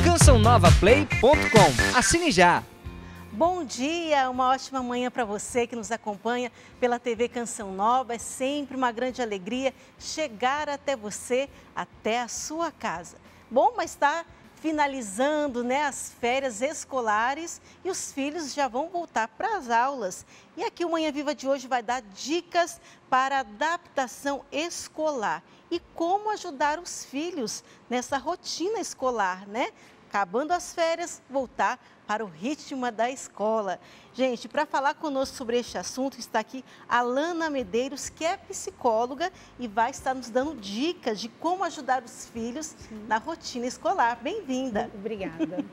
cançãonovaplay.com. Assine já! Bom dia, uma ótima manhã para você que nos acompanha pela TV Canção Nova. É sempre uma grande alegria chegar até você, até a sua casa. Bom, mas está finalizando, né, as férias escolares e os filhos já vão voltar para as aulas. E aqui o Manhã Viva de hoje vai dar dicas para adaptação escolar e como ajudar os filhos nessa rotina escolar, né? Acabando as férias, voltar para o ritmo da escola. Gente, para falar conosco sobre este assunto, está aqui a Alana Medeiros, que é psicóloga e vai estar nos dando dicas de como ajudar os filhos na rotina escolar. Bem-vinda. Obrigada.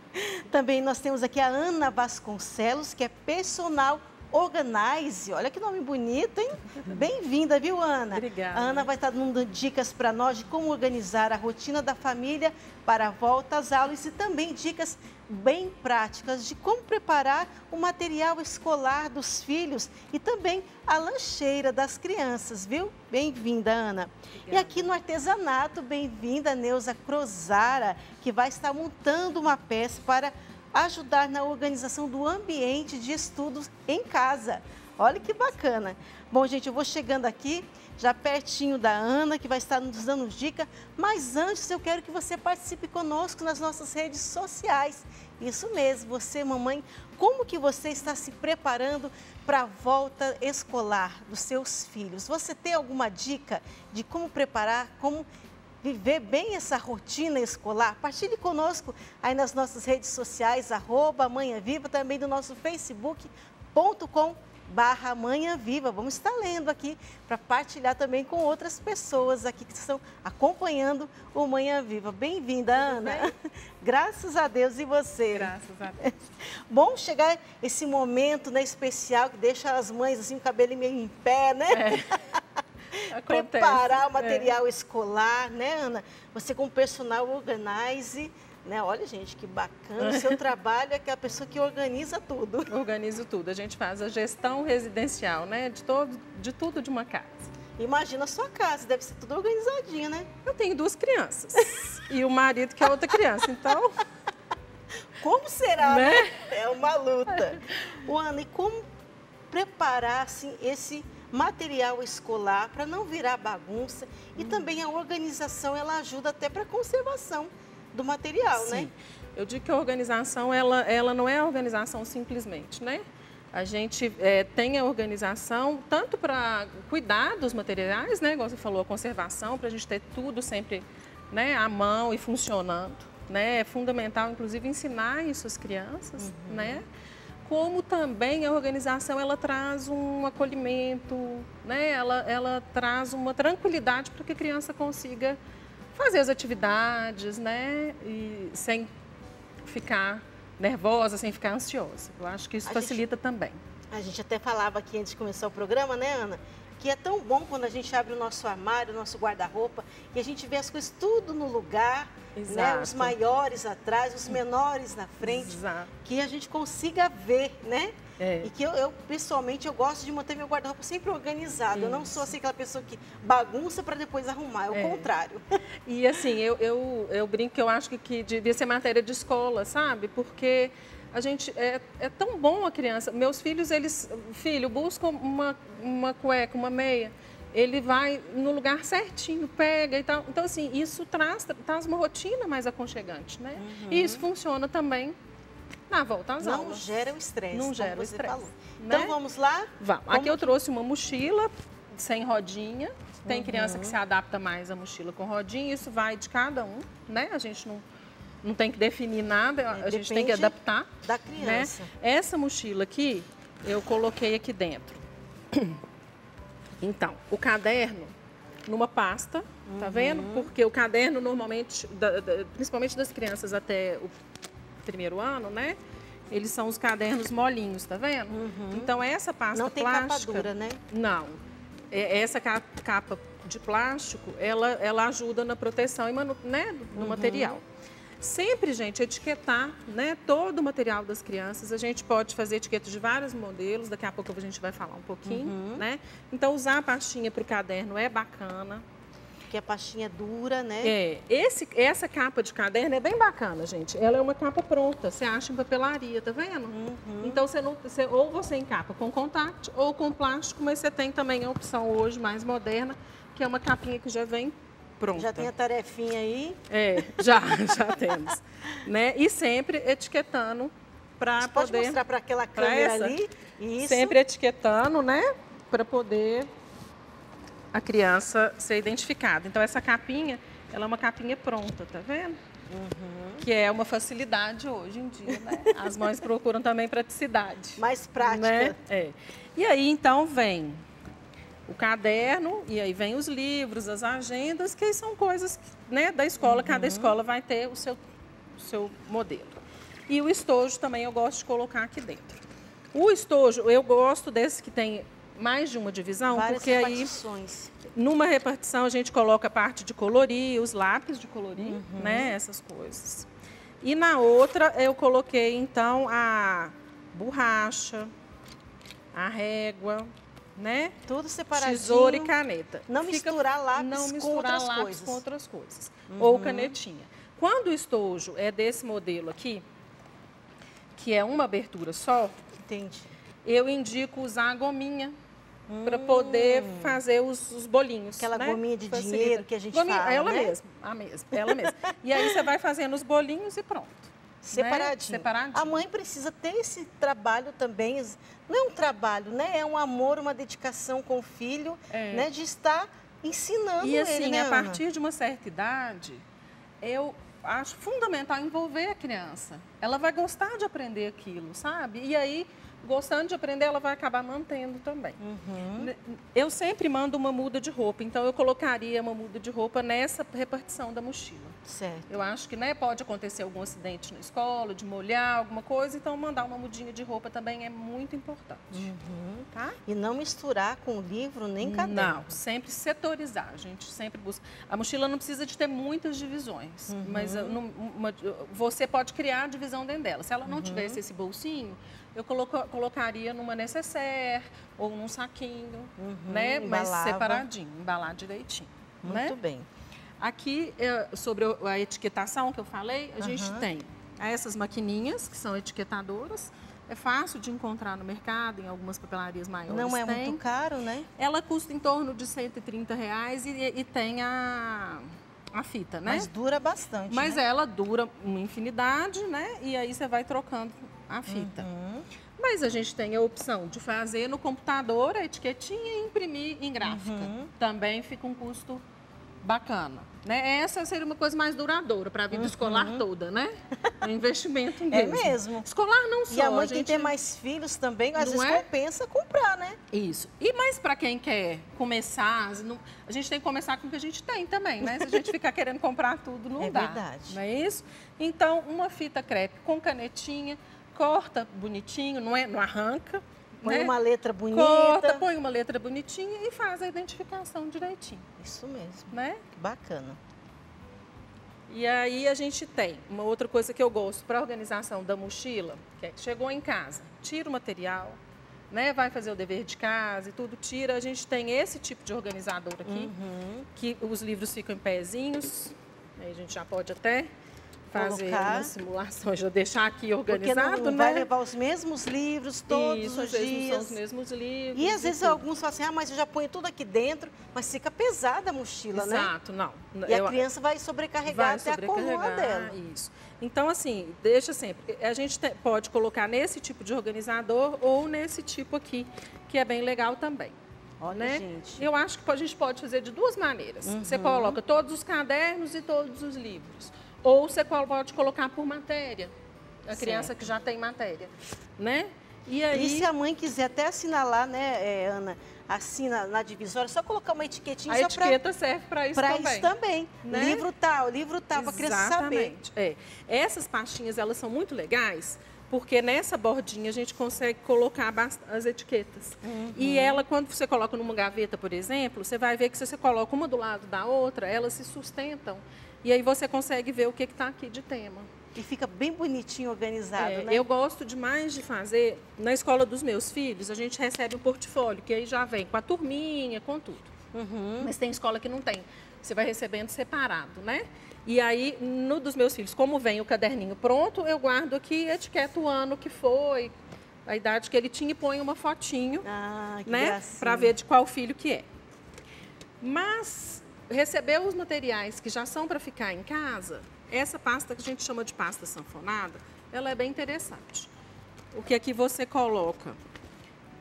Também nós temos aqui a Ana Vasconcelos, que é personal Organize. Olha que nome bonito, hein? Bem-vinda, viu, Ana? Obrigada. A Ana vai estar dando dicas para nós de como organizar a rotina da família para a volta às aulas e também dicas bem práticas de como preparar o material escolar dos filhos e também a lancheira das crianças, viu? Bem-vinda, Ana. Obrigada. E aqui no artesanato, bem-vinda, Neuza Crozara, que vai estar montando uma peça para ajudar na organização do ambiente de estudos em casa. Olha que bacana. Bom, gente, eu vou chegando aqui, já pertinho da Ana, que vai estar nos dando dicas, mas antes eu quero que você participe conosco nas nossas redes sociais. Isso mesmo, você, mamãe, como que você está se preparando para a volta escolar dos seus filhos? Você tem alguma dica de como preparar, como viver bem essa rotina escolar? Partilhe conosco aí nas nossas redes sociais, @manhãviva, também do nosso facebook.com/manhãviva. Vamos estar lendo aqui para partilhar também com outras pessoas aqui que estão acompanhando o Manhã Viva. Bem-vinda, Ana. Graças a Deus, e você? Graças a Deus. Bom chegar esse momento, né, especial que deixa as mães assim, o cabelo meio em pé, né? Preparar o material escolar, né, Ana? Você como personal Organize, né? Olha, gente, que bacana. O seu trabalho é que é a pessoa que organiza tudo. Organizo tudo. A gente faz a gestão residencial, né? De tudo de uma casa. Imagina a sua casa, deve ser tudo organizadinho, né? Eu tenho 2 crianças e o marido que é outra criança, então... Como será, né? É uma luta. Ana, e como preparar, assim, esse material escolar para não virar bagunça e também a organização, ela ajuda até para a conservação do material, Sim. né? Eu digo que a organização, ela não é a organização simplesmente, né? A gente tem a organização tanto para cuidar dos materiais, né? Igual você falou, a conservação, para a gente ter tudo sempre, né, à mão e funcionando, né? É fundamental, inclusive, ensinar isso às crianças, né? Como também a organização, ela traz um acolhimento, né? Ela traz uma tranquilidade para que a criança consiga fazer as atividades, né? E sem ficar nervosa, sem ficar ansiosa. Eu acho que isso facilita também. A gente até falava aqui antes de começar o programa, né, Ana? Que é tão bom quando a gente abre o nosso armário, o nosso guarda-roupa e a gente vê as coisas tudo no lugar, né? Os maiores atrás, os menores na frente, Exato. Que a gente consiga ver, né? E que eu pessoalmente, eu gosto de manter meu guarda-roupa sempre organizado. Eu não sou assim aquela pessoa que bagunça para depois arrumar, é o contrário. E assim, eu brinco que eu acho que devia ser matéria de escola, sabe? Porque a gente, é tão bom a criança. Meus filhos, filho, busca uma cueca, uma meia, ele vai no lugar certinho, pega e tal. Então, assim, isso traz uma rotina mais aconchegante, né? E isso funciona também na volta às aulas. Não gera o estresse. Não gera o estresse. Né? Então, vamos lá? Vamos. Aqui eu trouxe uma mochila sem rodinha. Tem criança que se adapta mais à mochila com rodinha. Isso vai de cada um, né? A gente não tem que definir nada, a gente tem que adaptar. Da criança. Né? Essa mochila aqui, eu coloquei aqui dentro. Então, o caderno numa pasta, tá vendo? Porque o caderno normalmente, principalmente das crianças até o 1º ano, né? Eles são os cadernos molinhos, tá vendo? Então, essa pasta não tem plástica... capa dura, né? Não. Essa capa de plástico, ela ajuda na proteção e no material. Sempre, gente, etiquetar, né, todo o material das crianças. A gente pode fazer etiqueta de vários modelos, daqui a pouco a gente vai falar um pouquinho, né? Então, usar a pastinha para o caderno é bacana. Porque a pastinha é dura, né? Essa capa de caderno é bem bacana, gente. Ela é uma capa pronta, você acha em papelaria, tá vendo? Então, ou você encapa com contact ou com plástico, mas você tem também a opção hoje mais moderna, que é uma capinha que já vem pronta. Já tem a tarefinha aí? Já temos. Né? E sempre etiquetando para poder... Pode mostrar para aquela câmera ali? Isso. Sempre etiquetando, né? Para poder a criança ser identificada. Então, essa capinha, ela é uma capinha pronta, tá vendo? Que é uma facilidade hoje em dia, né? As mães procuram também praticidade. Mais prática. Né? E aí, então, vem o caderno, e aí vem os livros, as agendas, que são coisas, né, da escola. Cada escola vai ter o seu modelo. E o estojo também eu gosto de colocar aqui dentro. O estojo, eu gosto desse que tem mais de uma divisão, Várias porque repartições. aí, numa repartição, a gente coloca a parte de colorir, os lápis de colorir, né, essas coisas. E na outra, eu coloquei, então, a borracha, a régua, né? Tudo separadinho. Tesoura e caneta. Não misturar lápis com outras coisas. Ou canetinha. Quando o estojo é desse modelo aqui, que é uma abertura só, Entendi. eu indico usar a gominha para poder fazer os bolinhos. Aquela né? gominha de Facilita. dinheiro que a gente fala, ela né? mesma, ela mesma. E aí você vai fazendo os bolinhos e pronto. Separadinho. Né? Separadinho. A mãe precisa ter esse trabalho também. Não é um trabalho, né? É um amor, uma dedicação com o filho, né? De estar ensinando e assim, ele, né, a Ana? partir de uma certa idade, eu acho fundamental envolver a criança. Ela vai gostar de aprender aquilo, sabe? E aí, gostando de aprender, ela vai acabar mantendo também. Eu sempre mando uma muda de roupa, então eu colocaria uma muda de roupa nessa repartição da mochila. Certo. Eu acho que, né, pode acontecer algum acidente na escola, de molhar alguma coisa, então mandar uma mudinha de roupa também é muito importante. Tá? E não misturar com livro nem caderno. Não, sempre setorizar. A gente sempre busca. A mochila não precisa de ter muitas divisões, mas você pode criar a divisão dentro dela. Se ela não tivesse esse bolsinho, eu colocaria numa necessaire ou num saquinho, né? Mas separadinho, embalar direitinho. Muito bem. Aqui, sobre a etiquetação que eu falei, a gente tem essas maquininhas, que são etiquetadoras. É fácil de encontrar no mercado, em algumas papelarias maiores. Não é muito caro, né? Ela custa em torno de R$130 e tem a fita, né? Mas dura bastante, Mas né? ela dura uma infinidade, né? E aí você vai trocando a fita. Mas a gente tem a opção de fazer no computador a etiquetinha e imprimir em gráfica. Também fica um custo bacana, né? Essa seria uma coisa mais duradoura para a vida escolar toda, né? Um investimento mesmo. É mesmo. Escolar não só. E a mãe que tem mais filhos também, às vezes compensa comprar, né? Isso. E mais para quem quer começar, a gente tem que começar com o que a gente tem também, né? Se a gente ficar querendo comprar tudo, não dá. É verdade. Não é isso? Então, uma fita crepe com canetinha, corta bonitinho, não arranca. Põe uma letra bonita. Corta, põe uma letra bonitinha e faz a identificação direitinho. Isso mesmo. Né? Bacana. E aí a gente tem uma outra coisa que eu gosto para a organização da mochila, que é que chegou em casa, tira o material, né? Vai fazer o dever de casa e tudo, tira. A gente tem esse tipo de organizador aqui, que os livros ficam em pezinhos. Aí a gente já pode até fazer uma simulação, já deixar aqui organizado, porque não né? vai levar os mesmos livros todos os dias. São os mesmos livros. E às vezes alguns falam assim, mas eu já ponho tudo aqui dentro, mas fica pesada a mochila, né? Exato, não. E a criança vai sobrecarregar até a coluna dela. Isso. Então, assim, deixa sempre. A gente pode colocar nesse tipo de organizador ou nesse tipo aqui, que é bem legal também. Olha, né? gente. Eu acho que a gente pode fazer de duas maneiras. Você coloca todos os cadernos e todos os livros. Ou você pode colocar por matéria, a criança que já tem matéria, né? E aí... E se a mãe quiser até assinalar, né, Ana, assina na divisória, é só colocar uma etiquetinha. A etiqueta serve para isso também. Para isso também. Né? Livro tal, para a criança saber. Essas pastinhas, elas são muito legais, porque nessa bordinha a gente consegue colocar as etiquetas. E ela, quando você coloca numa gaveta, por exemplo, você vai ver que se você coloca uma do lado da outra, elas se sustentam E aí você consegue ver o que está aqui de tema. E fica bem bonitinho, organizado, né? Eu gosto demais de fazer, na escola dos meus filhos, a gente recebe um portfólio, que aí já vem com a turminha, com tudo. Mas tem escola que não tem. Você vai recebendo separado, né? E aí, no dos meus filhos, como vem o caderninho pronto, eu guardo aqui, etiqueto o ano que foi, a idade que ele tinha e ponho uma fotinho, né? Para ver de qual filho que é. Mas, receber os materiais que já são para ficar em casa, essa pasta que a gente chama de pasta sanfonada, ela é bem interessante. O que aqui você coloca,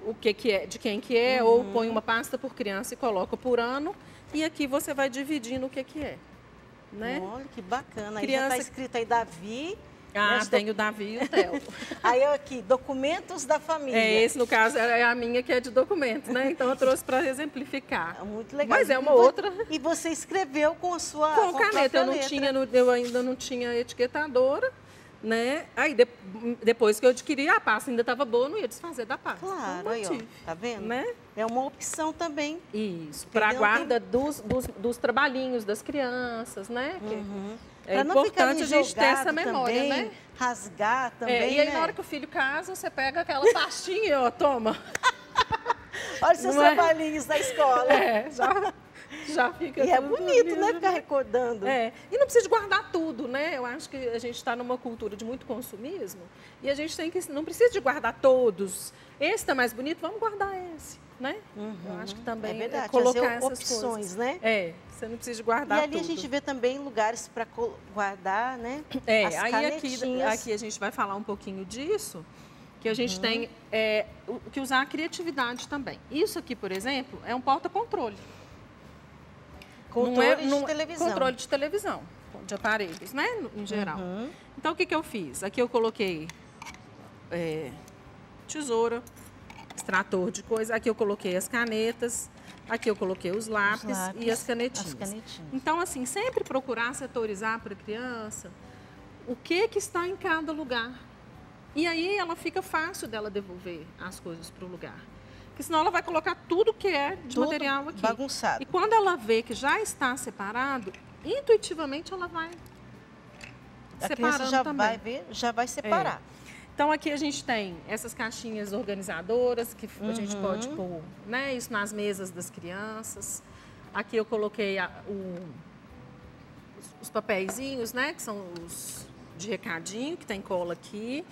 o que é, de quem que é, ou põe uma pasta por criança e coloca por ano, e aqui você vai dividindo o que é. Né? Olha, que bacana. Criança... Aí já está escrito aí Davi. Ah, tem o Davi e o Theo. Aí aqui, documentos da família. Esse no caso é a minha que é de documentos, né? Então eu trouxe para exemplificar. Muito legal. Mas é uma outra. E você escreveu com a sua com caneta. Eu ainda não tinha etiquetadora, né? Aí depois que eu adquiri a pasta, ainda estava boa, não ia desfazer da pasta. Claro, aí, ó, tá vendo? Né? É uma opção também. Isso, para a guarda dos trabalhinhos das crianças, né? É importante a gente ter essa memória, também, né? Rasgar também, e aí, né? na hora que o filho casa, você pega aquela pastinha e, ó, toma. Olha os seus trabalhinhos na escola. Já fica E é bonito, né? Ficar recordando. E não precisa de guardar tudo, né? Eu acho que a gente está numa cultura de muito consumismo e a gente não precisa de guardar todos. Esse está mais bonito, vamos guardar esse, né? Eu acho que também é verdade, colocar essas opções, coisas. né? Você não precisa de guardar tudo. E ali a gente vê também lugares para guardar, né? As Aí canetinhas. aqui a gente vai falar um pouquinho disso, que a gente tem que usar a criatividade também. Isso aqui, por exemplo, é um porta-controle. Controle de televisão. Controle de televisão, de aparelhos, né? Em geral. Então, o que eu fiz? Aqui eu coloquei tesoura, extrator de coisa. Aqui eu coloquei as canetas. Aqui eu coloquei os lápis e as canetinhas. Então, assim, sempre procurar setorizar para a criança o que está em cada lugar. E aí ela fica fácil dela devolver as coisas para o lugar. Porque senão ela vai colocar tudo que é de material aqui. Bagunçado. E quando ela vê que já está separado, intuitivamente ela vai separando já também. vai ver, já vai separar. Então aqui a gente tem essas caixinhas organizadoras que a gente pode pôr, né, isso nas mesas das crianças. Aqui eu coloquei os papeizinhos, né, que são os de recadinho, que tem cola aqui.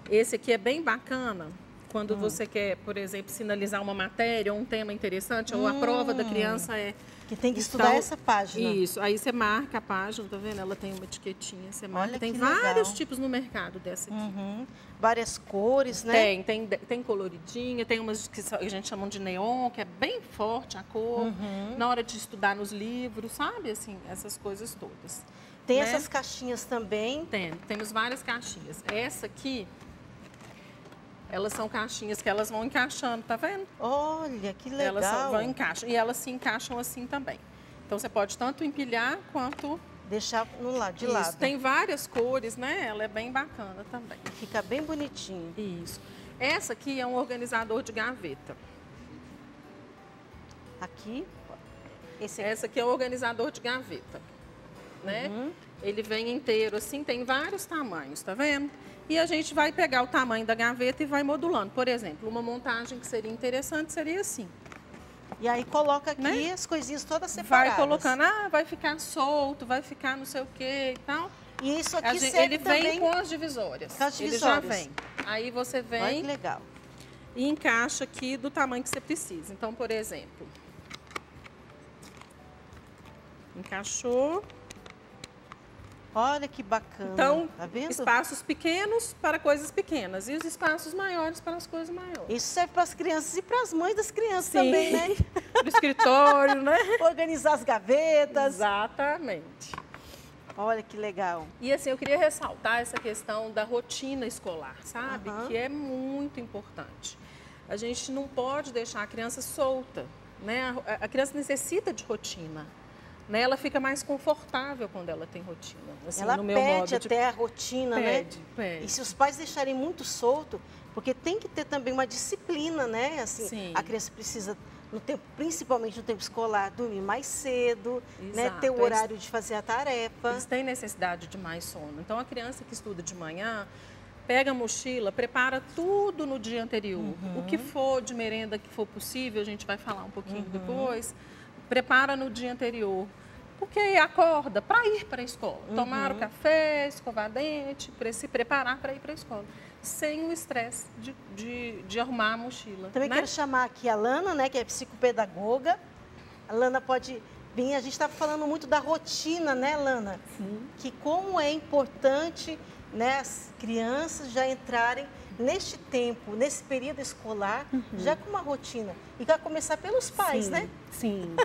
Esse aqui é bem bacana. Quando você quer, por exemplo, sinalizar uma matéria ou um tema interessante, ou a prova da criança que tem que estudar essa página. Isso, aí você marca a página, tá vendo? Ela tem uma etiquetinha, você marca. Olha, tem que vários legal. tipos no mercado dessa aqui. Várias cores, né? Tem coloridinha, tem umas que a gente chama de neon, que é bem forte a cor. Na hora de estudar nos livros, sabe? Assim, essas coisas todas. Tem né? essas caixinhas também. Temos várias caixinhas. Essa aqui, elas são caixinhas que elas vão encaixando, tá vendo? Olha, que legal. Elas vão encaixando e elas se encaixam assim também. Então você pode tanto empilhar quanto deixar no lado de lado. Tem várias cores, né? Ela é bem bacana também. Fica bem bonitinho. Isso. Essa aqui é um organizador de gaveta. Aqui. Essa aqui é o organizador de gaveta, né? Ele vem inteiro assim, tem vários tamanhos, tá vendo? E a gente vai pegar o tamanho da gaveta e vai modulando. Por exemplo, uma montagem que seria interessante seria assim. E aí coloca aqui, né? As coisinhas todas separadas. Vai colocando, vai ficar solto, vai ficar não sei o que e tal. E isso aqui serve ele também vem com as divisórias. Com as divisórias. Ele já vem. Aí você vem. Olha que legal. E encaixa aqui do tamanho que você precisa. Então, por exemplo, encaixou. Olha que bacana. Então, tá vendo? Espaços pequenos para coisas pequenas e os espaços maiores para as coisas maiores. Isso serve para as crianças e para as mães das crianças também, né? No escritório, né? Organizar as gavetas. Exatamente. Olha que legal. E assim, eu queria ressaltar essa questão da rotina escolar, sabe? Que é muito importante. A gente não pode deixar a criança solta, né? A criança necessita de rotina. né? Ela fica mais confortável quando ela tem rotina. Assim, Ela no meu pede modo de... até a rotina, Pede, né? pede. E se os pais deixarem muito solto, porque tem que ter também uma disciplina, né? Assim, Sim. a criança precisa, no tempo, principalmente no tempo escolar, dormir mais cedo, né? Exato. Ter o horário de fazer a tarefa. Eles têm necessidade de mais sono. Então, a criança que estuda de manhã, pega a mochila, prepara tudo no dia anterior. O que for de merenda que for possível, a gente vai falar um pouquinho depois, prepara no dia anterior. Porque aí acorda para ir para a escola, tomar o café, escovar dente, se preparar para ir para a escola, sem o estresse de arrumar a mochila. Também né? quero chamar aqui a Lana, né, que é psicopedagoga. A Lana pode vir, a gente estava falando muito da rotina, né, Lana? Sim. Que como é importante, né, as crianças já entrarem neste tempo, nesse período escolar, já com uma rotina. E vai começar pelos pais, Sim, né? Sim.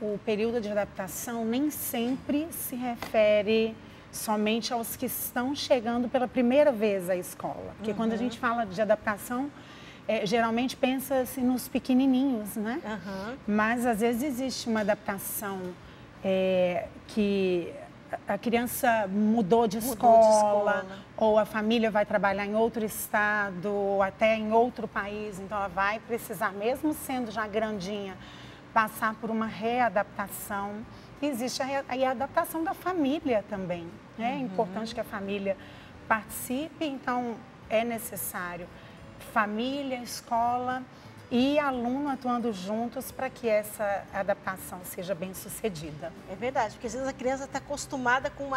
O período de adaptação nem sempre se refere somente aos que estão chegando pela primeira vez à escola. Porque quando a gente fala de adaptação, geralmente pensa-se nos pequenininhos, né? Mas às vezes existe uma adaptação que a criança mudou de escola, ou a família vai trabalhar em outro estado, ou até em outro país, então ela vai precisar, mesmo sendo já grandinha, passar por uma readaptação. Existe a adaptação da família também, né? É importante que a família participe, então é necessário família, escola e aluno atuando juntos para que essa adaptação seja bem sucedida. É verdade, porque às vezes a criança está acostumada com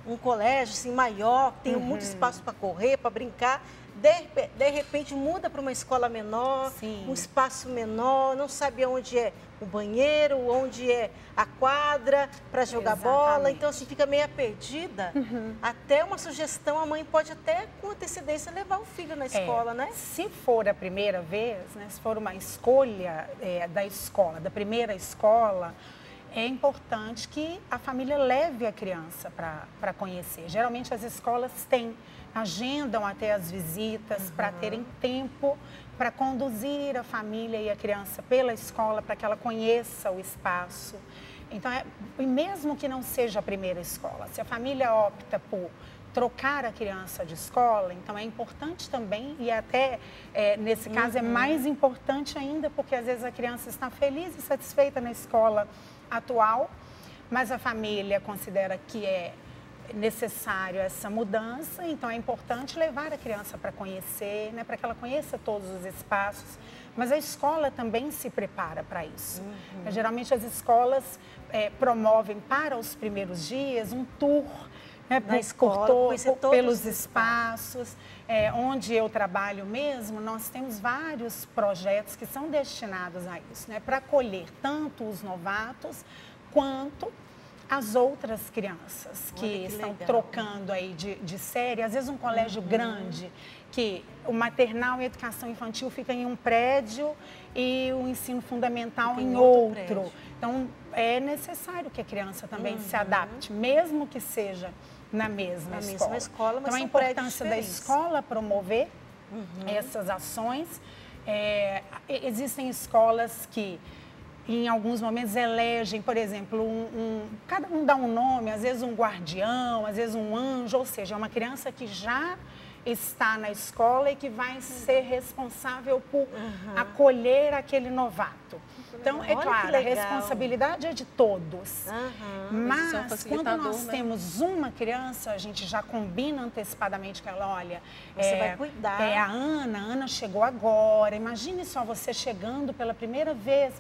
um colégio assim, maior, tem muito espaço para correr, para brincar. De repente muda para uma escola menor, um espaço menor, não sabe onde é o banheiro, onde é a quadra para jogar bola. Então, assim, fica meio perdida. Até uma sugestão, a mãe pode até, com antecedência, levar o filho na escola, né? Se for a primeira vez, né, se for uma escolha da escola, da primeira escola, é importante que a família leve a criança para conhecer. Geralmente as escolas agendam até as visitas para terem tempo para conduzir a família e a criança pela escola para que ela conheça o espaço. Então, e mesmo que não seja a primeira escola, se a família opta por trocar a criança de escola, então é importante também, e até nesse caso é mais importante ainda, porque às vezes a criança está feliz e satisfeita na escola atual, mas a família considera que é necessário essa mudança, então é importante levar a criança para conhecer, né, para que ela conheça todos os espaços, mas a escola também se prepara para isso. Geralmente as escolas promovem para os primeiros dias um tour, né, pelos espaços. Onde eu trabalho mesmo, nós temos vários projetos que são destinados a isso, né, para acolher tanto os novatos quanto as outras crianças que estão trocando aí de série. Às vezes um colégio grande, que o maternal e a educação infantil fica em um prédio e o ensino fundamental em outro. Então, é necessário que a criança também se adapte, mesmo que seja na mesma escola. Mas então, a importância da escola promover essas ações. Existem escolas que em alguns momentos elegem, por exemplo, cada um dá um nome, às vezes um guardião, às vezes um anjo, ou seja, é uma criança que já está na escola e que vai ser responsável por acolher aquele novato. Então, é claro, a responsabilidade é de todos, mas quando nós temos uma criança, a gente já combina antecipadamente com ela, olha, você vai cuidar. A Ana chegou agora, imagine só você chegando pela primeira vez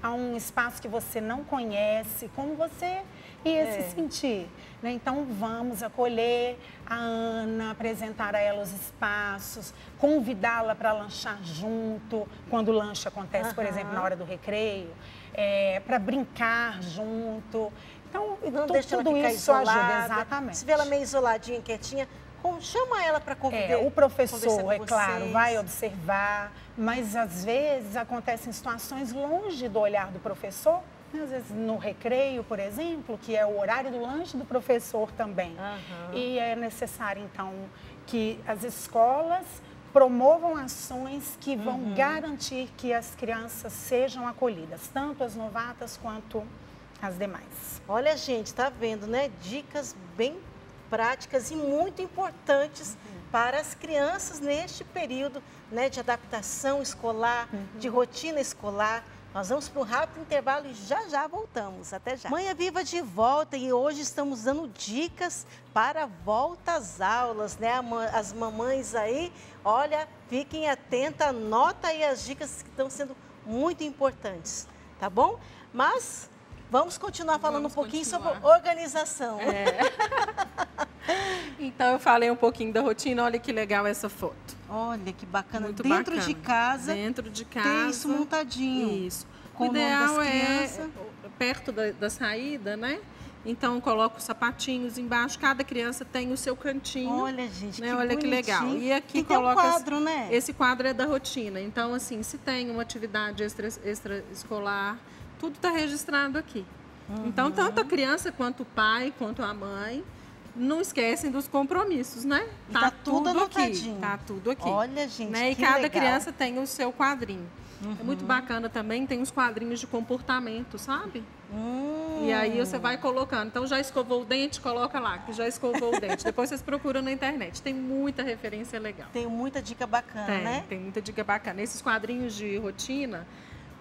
a um espaço que você não conhece, como você ia se sentir, né? Então, vamos acolher a Ana, apresentar a ela os espaços, convidá-la para lanchar junto, quando o lanche acontece, por exemplo, na hora do recreio, para brincar junto. Então, tudo isso ajuda, exatamente. Se vê ela meio isoladinha, quietinha, chama ela para conviver. O professor, é claro, vai observar, mas às vezes acontecem situações longe do olhar do professor, né? Às vezes no recreio, por exemplo, que é o horário do lanche do professor também. E é necessário, então, que as escolas promovam ações que vão garantir que as crianças sejam acolhidas, tanto as novatas quanto as demais. Olha, gente, tá vendo, né? Dicas bem práticas e muito importantes para as crianças neste período, né, de adaptação escolar, de rotina escolar. Nós vamos para um rápido intervalo e já voltamos. Até já. Manhã Viva de volta e hoje estamos dando dicas para a volta às aulas, né? As mamães aí, olha, fiquem atentas, anota aí as dicas que estão sendo muito importantes, tá bom? Mas vamos continuar falando um pouquinho sobre organização. Então, eu falei um pouquinho da rotina, olha que legal essa foto. Olha que bacana, Muito dentro bacana. de casa, Dentro de casa. tem isso montadinho. Isso. Com o ideal das é perto da saída, né? Então, coloca os sapatinhos embaixo, cada criança tem o seu cantinho. Olha, gente, né? que Olha que legal. bonitinho. E aqui tem coloca um quadro, né? Esse quadro é da rotina. Então, assim, se tem uma atividade extraescolar, tudo está registrado aqui. Então, tanto a criança quanto o pai, quanto a mãe, não esquecem dos compromissos, né? Tá tudo aqui. anotadinho. Tá tudo aqui. Olha, gente, né? E que cada legal. criança tem o seu quadrinho. É muito bacana também, tem uns quadrinhos de comportamento, sabe? E aí você vai colocando. Então, já escovou o dente, coloca lá, que já escovou o dente. Depois vocês procuram na internet. Tem muita referência legal. Tem muita dica bacana, né? Tem muita dica bacana. Esses quadrinhos de rotina,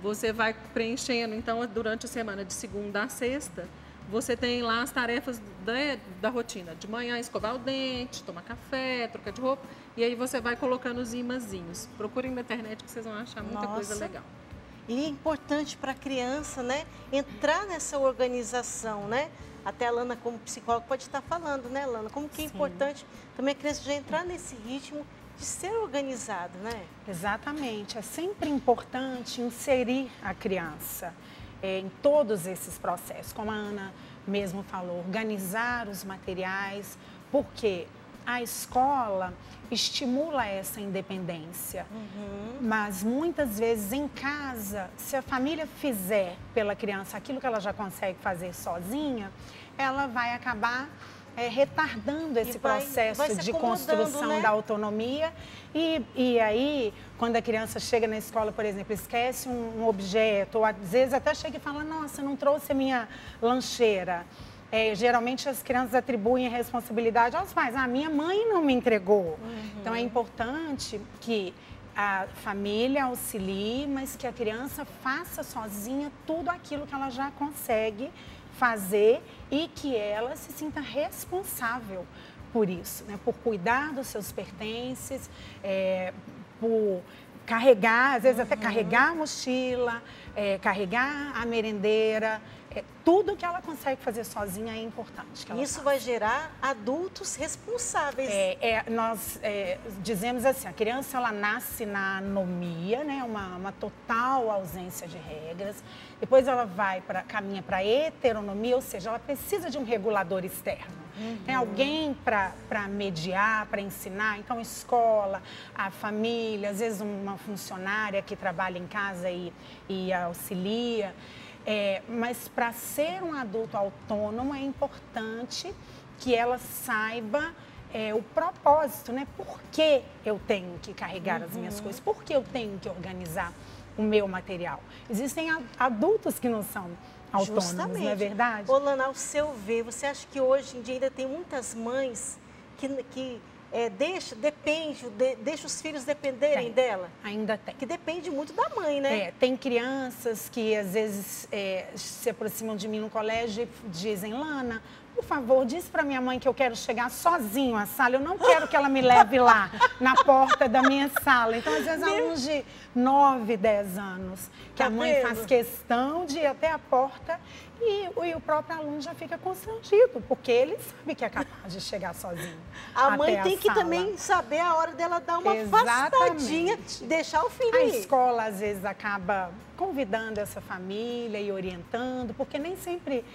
você vai preenchendo, então, durante a semana, de segunda a sexta, você tem lá as tarefas da rotina. De manhã, escovar o dente, tomar café, trocar de roupa. E aí você vai colocando os imazinhos. Procurem na internet que vocês vão achar muita coisa legal. E é importante para a criança, né, entrar nessa organização, né? Até a Lana, como psicóloga, pode estar falando, né, Lana? Como que é importante também a criança já entrar nesse ritmo de ser organizado, né? Exatamente. É sempre importante inserir a criança em todos esses processos. Como a Ana mesmo falou, organizar os materiais, porque a escola estimula essa independência. Mas muitas vezes em casa, se a família fizer pela criança aquilo que ela já consegue fazer sozinha, ela vai acabar retardando esse processo de construção, né, da autonomia. E aí, quando a criança chega na escola, por exemplo, esquece um objeto, ou às vezes até chega e fala, nossa, não trouxe a minha lancheira. Geralmente as crianças atribuem a responsabilidade aos pais. A minha mãe não me entregou. Então é importante que a família auxilie, mas que a criança faça sozinha tudo aquilo que ela já consegue fazer e que ela se sinta responsável por isso, né? Por cuidar dos seus pertences, por carregar, às vezes até carregar a mochila, carregar a merendeira. Tudo que ela consegue fazer sozinha é importante. Isso vai gerar adultos responsáveis. Nós dizemos assim, a criança ela nasce na anomia, né, uma total ausência de regras. Depois ela caminha para a heteronomia, ou seja, ela precisa de um regulador externo. Tem alguém para mediar, para ensinar. Então, a escola, a família, às vezes uma funcionária que trabalha em casa e auxilia. Mas para ser um adulto autônomo é importante que ela saiba o propósito, né? Por que eu tenho que carregar as minhas coisas? Por que eu tenho que organizar o meu material? Existem adultos que não são autônomos, não é verdade? Ô, Lana, ao seu ver, você acha que hoje em dia ainda tem muitas mães que deixa os filhos dependerem dela? Ainda tem. Que depende muito da mãe, né? Tem crianças que às vezes se aproximam de mim no colégio e dizem, Lana, por favor, diz para minha mãe que eu quero chegar sozinho à sala, eu não quero que ela me leve lá, na porta da minha sala. Então, às vezes, alunos de 9, 10 anos, que a mãe faz questão de ir até a porta e o próprio aluno já fica constrangido, porque ele sabe que é capaz de chegar sozinho. A mãe tem que também saber a hora dela dar uma afastadinha, deixar o filho ir. A escola, às vezes, acaba convidando essa família e orientando, porque nem sempre,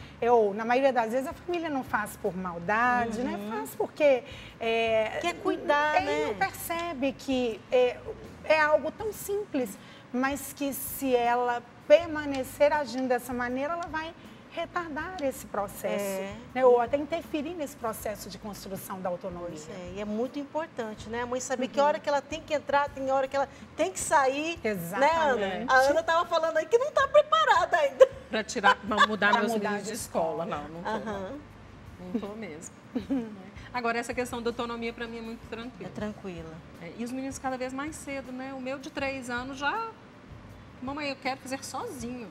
na maioria das vezes, a família não faz por maldade, né? Faz porque... quer cuidar, né? Não percebe que é algo tão simples, mas que se ela permanecer agindo dessa maneira, ela vai retardar esse processo, É. né? Ou até interferir nesse processo de construção da autonomia. Pois é, e é muito importante, né? A mãe saber que hora que ela tem que entrar, tem hora que ela tem que sair. Exatamente. Né, Ana? A Ana estava falando aí que não está preparada ainda. Para tirar, pra mudar Pra meus mudar meninos de de escola. Não, não tô. Aham. Não tô mesmo. Agora, essa questão da autonomia para mim é muito É tranquila. tranquila. E os meninos cada vez mais cedo, né? O meu de 3 anos já... Mamãe, eu quero fazer sozinho.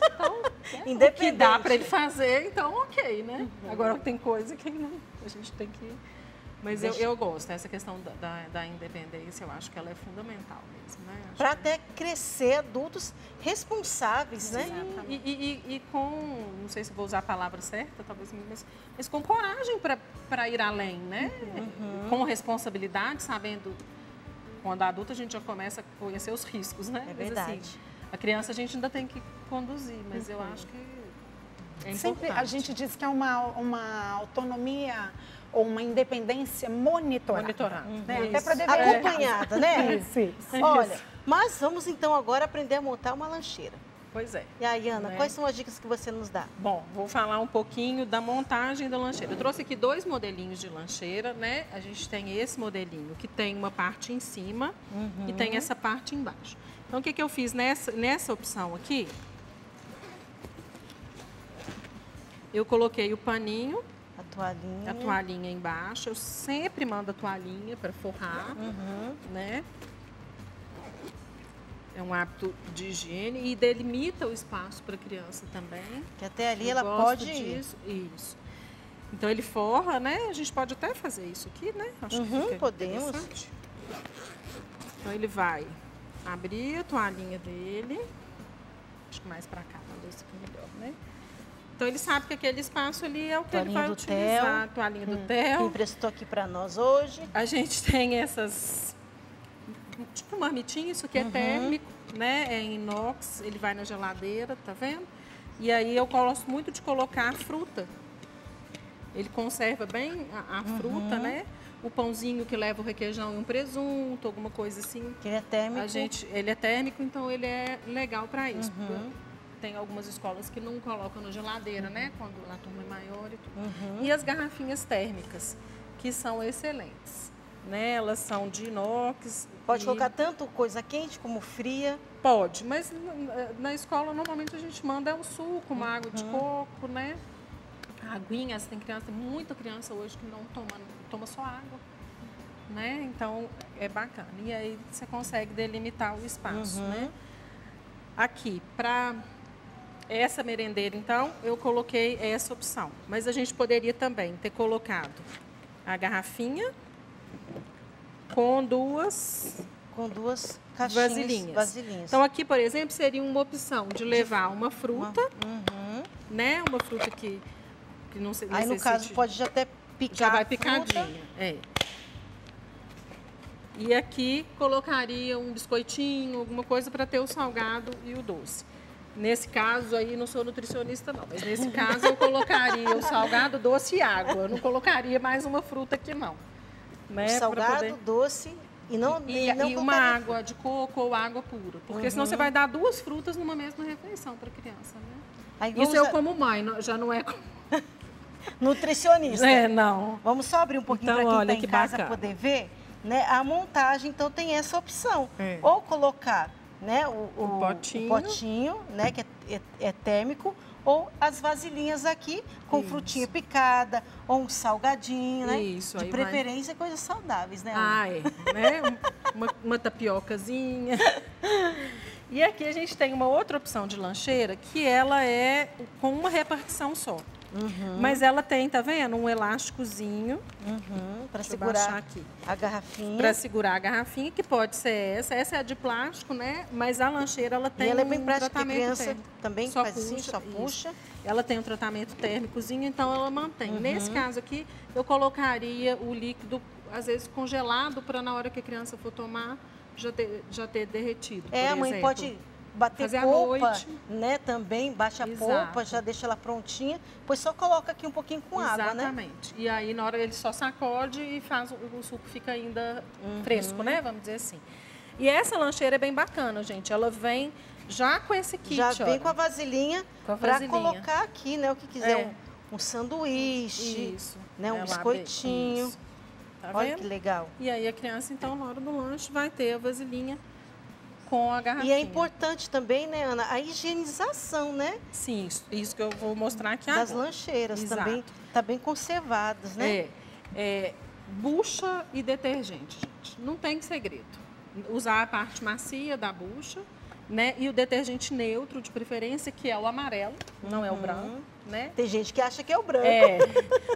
Então, o que Independente. dá para ele fazer, então ok, né? Agora tem coisa que não, a gente tem que... Mas eu gosto, essa questão da independência, eu acho que ela é fundamental mesmo, né? Para até crescer adultos responsáveis, né? E com, não sei se vou usar a palavra certa, talvez, mas com coragem para ir além, né? Com responsabilidade, sabendo... Quando adulta, a gente já começa a conhecer os riscos, né? É verdade. Mas, assim, a criança a gente ainda tem que conduzir, mas eu acho que é importante. Sempre a gente diz que é uma autonomia ou uma independência monitorada. Monitorar. Né? Isso. Até para dever Acompanhada, né? Isso. Olha, mas vamos então agora aprender a montar uma lancheira. Pois é. E aí, Ana, Né? quais são as dicas que você nos dá? Bom, vou falar um pouquinho da montagem da lancheira. Eu trouxe aqui 2 modelinhos de lancheira, né? A gente tem esse modelinho que tem uma parte em cima e tem essa parte embaixo. Então, o que eu fiz nessa opção aqui? Eu coloquei o paninho, A a toalhinha embaixo. Eu sempre mando a toalhinha para forrar, né? É um hábito de higiene e delimita o espaço para a criança também. Que até ali Eu ela gosto pode ir. disso. Isso. Então ele forra, né? A gente pode até fazer isso aqui, né? Acho que fica podemos. interessante. Então ele vai abrir a toalhinha dele. Acho que mais para cá, talvez fique melhor, né? Então ele sabe que aquele espaço ali é o que ele Toalhinha vai do utilizar. Theo. A toalhinha do Que Theo. emprestou aqui para nós hoje. A gente tem essas, tipo marmitinha, isso aqui é térmico, né? É em inox, ele vai na geladeira, tá vendo? E aí eu gosto muito de colocar a fruta. Ele conserva bem a fruta, né? O pãozinho que leva o requeijão e um presunto, alguma coisa assim. Que ele é térmico. Ele é térmico, então ele é legal para isso. Tem algumas escolas que não colocam na geladeira, né? Quando a turma é maior e tudo. E as garrafinhas térmicas, que são excelentes. Né? Elas são de inox. Pode colocar tanto coisa quente como fria. Pode, mas na escola normalmente a gente manda um suco, uma água de coco, né? A aguinha, tem criança, tem muita criança hoje que não toma só água. Né? Então é bacana. E aí você consegue delimitar o espaço, né? Aqui, para essa merendeira, então, eu coloquei essa opção. Mas a gente poderia também ter colocado a garrafinha com duas caixinhas vasilhinhas. Então, aqui, por exemplo, seria uma opção de levar uma fruta, né? Uma fruta que não se Aí, no caso, pode já até picar. Já vai a fruta. picadinha. É. E aqui colocaria um biscoitinho, alguma coisa para ter o salgado e o doce. Nesse caso aí, não sou nutricionista não, mas nesse caso eu colocaria o salgado, doce e água. Eu não colocaria mais uma fruta aqui não. Né? Salgado, doce e não E uma colocaria... água de coco ou água pura. Porque senão você vai dar 2 frutas numa mesma refeição para a criança. Né? Aí Isso eu como mãe, já não é como... Nutricionista. É, não. Vamos só abrir um pouquinho Então, para quem olha está em que casa bacana. poder ver. Né? A montagem, então, tem essa opção. É. Ou colocar, né, o potinho, né, que é térmico, ou as vasilhinhas aqui com Isso. frutinha picada, ou um salgadinho, né? Isso, De aí preferência, coisas saudáveis, né, Ana? Ah, é. Né? Uma tapiocazinha. E aqui a gente tem uma outra opção de lancheira que ela é com uma repartição só. Mas ela tem, tá vendo? Um elásticozinho. Para Deixa eu baixar segurar aqui. a garrafinha. Para segurar a garrafinha, que pode ser essa. Essa é a de plástico, né? Mas a lancheira, ela tem E ela é bem um prática, porque a tratamento criança térmico. também Só faz assim, só isso. puxa. Ela tem um tratamento térmicozinho, então ela mantém. Nesse caso aqui, eu colocaria o líquido, às vezes, congelado, para na hora que a criança for tomar, já ter derretido. É, por a mãe exemplo. pode bater Fazer à polpa, noite. né? Também bate a Exato. polpa, já deixa ela prontinha. Depois só coloca aqui um pouquinho com água, né? Exatamente. E aí, na hora, ele só sacode e faz o suco fica ainda fresco, né? Vamos dizer assim. E essa lancheira é bem bacana, gente. Ela vem já com esse kit, Já vem olha. com a vasilhinha para vasilhinha. colocar aqui, né? O que quiser, É. um sanduíche, Isso. né? Um Ela biscoitinho. isso. Tá Olha vendo? que legal. E aí a criança, então, na hora do lanche, vai ter a vasilhinha com a E garrafinha. é importante também, né, Ana, a higienização, né? Sim, isso que eu vou mostrar aqui Das agora. lancheiras Exato. também, tá bem conservadas, né? Bucha e detergente, gente. Não tem segredo. Usar a parte macia da bucha, né? E o detergente neutro, de preferência, que é o amarelo, não é o branco, né? Tem gente que acha que é o branco.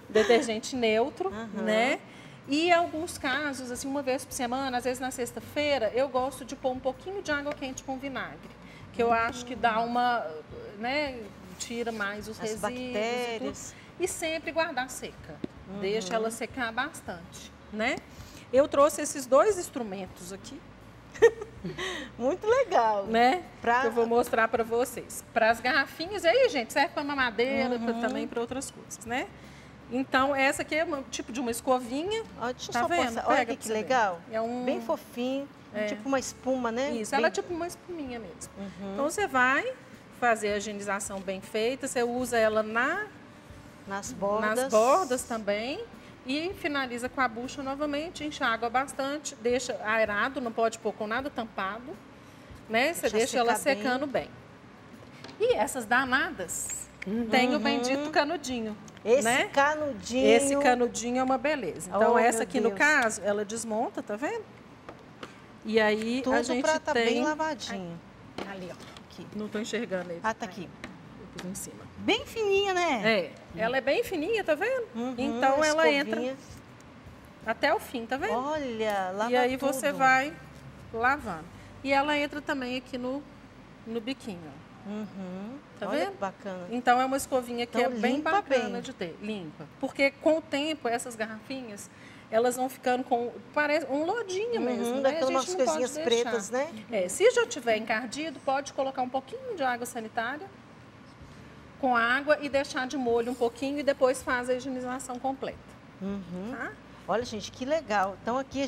Detergente neutro, né? E em alguns casos, assim, uma vez por semana, às vezes na sexta-feira, eu gosto de pôr um pouquinho de água quente com vinagre. Que eu acho que dá uma, né? Tira mais os As resíduos bactérias. e tudo. E sempre guardar seca. Deixa ela secar bastante, né? Eu trouxe esses 2 instrumentos aqui, Muito legal. né? Pra- Que eu vou mostrar para vocês. Para as garrafinhas, e aí, gente, serve para mamadeira, também para outras coisas, né? Então, essa aqui é um tipo de uma escovinha. Ó, deixa eu Tá só vendo? passar. Olha Pega aqui pra que você ver. legal. É um- Bem fofinho, tipo uma espuma, né? Isso, Bem- ela é tipo uma espuminha mesmo. Então, você vai fazer a higienização bem feita, você usa ela nas bordas. nas bordas também e finaliza com a bucha novamente, enxágua bastante, deixa aerado, não pode pôr com nada tampado, né? Você deixa ela secar secando bem. E essas danadas tem o bendito canudinho, Esse né? canudinho. Esse canudinho é uma beleza. Então, Oh, essa meu aqui, no Deus. caso, ela desmonta, tá vendo? E aí, Tudo a gente pra tá tem... bem lavadinho. Ali, ó. Aqui. Não tô enxergando ele. Ah, tá aqui. Eu pus em cima. Bem fininha, né? É, ela é bem fininha, tá vendo? Uhum, Então, ela escovinha. entra até o fim, tá vendo? Olha, lava E aí você tudo. vai lavando. E ela entra também aqui no biquinho, ó. Tá Olha vendo? que bacana. Então é uma escovinha que Então, é bem limpa bacana bem. de ter, limpa. Porque com o tempo essas garrafinhas, elas vão ficando com, parece um lodinho mesmo, né? Daquelas umas não pode coisinhas deixar. pretas, né? Se já tiver encardido, pode colocar um pouquinho de água sanitária com água e deixar de molho um pouquinho e depois faz a higienização completa. Tá? Olha, gente, que legal. Então aqui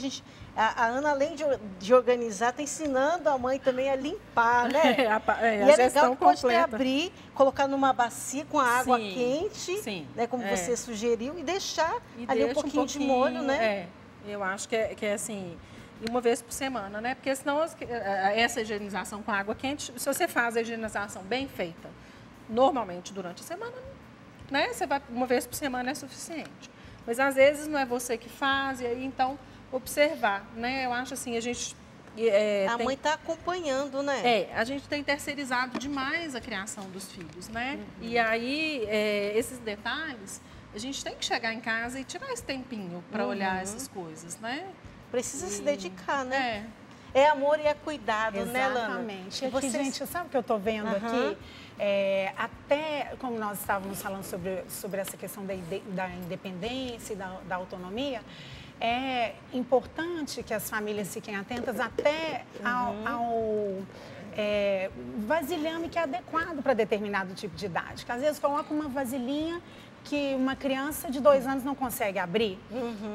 a Ana, além de organizar, está ensinando a mãe também a limpar, né? A E é legal gestão que pode até completa. abrir, colocar numa bacia com a água Sim, quente, sim, né? Como é. você sugeriu, e deixar E ali um deixa pouquinho de molho, né? É, eu acho que é assim, uma vez por semana, né? Porque senão essa higienização com água quente, se você faz a higienização bem feita, normalmente durante a semana, né? Você vai uma vez por semana é suficiente. Mas às vezes não é você que faz, e aí então observar, né? Eu acho assim, a gente A mãe está acompanhando, né? a gente tem terceirizado demais a criação dos filhos, né? E aí, esses detalhes, a gente tem que chegar em casa e tirar esse tempinho para olhar essas coisas, né? Precisa se dedicar, né? É. É amor e é cuidado, né, Lana? Exatamente. E Aqui, vocês- gente, sabe o que eu estou vendo aqui? Até como nós estávamos falando sobre essa questão da independência e da autonomia, é importante que as famílias fiquem atentas até ao vasilhame que é adequado para determinado tipo de idade. Que às vezes coloca uma vasilhinha que uma criança de 2 anos não consegue abrir.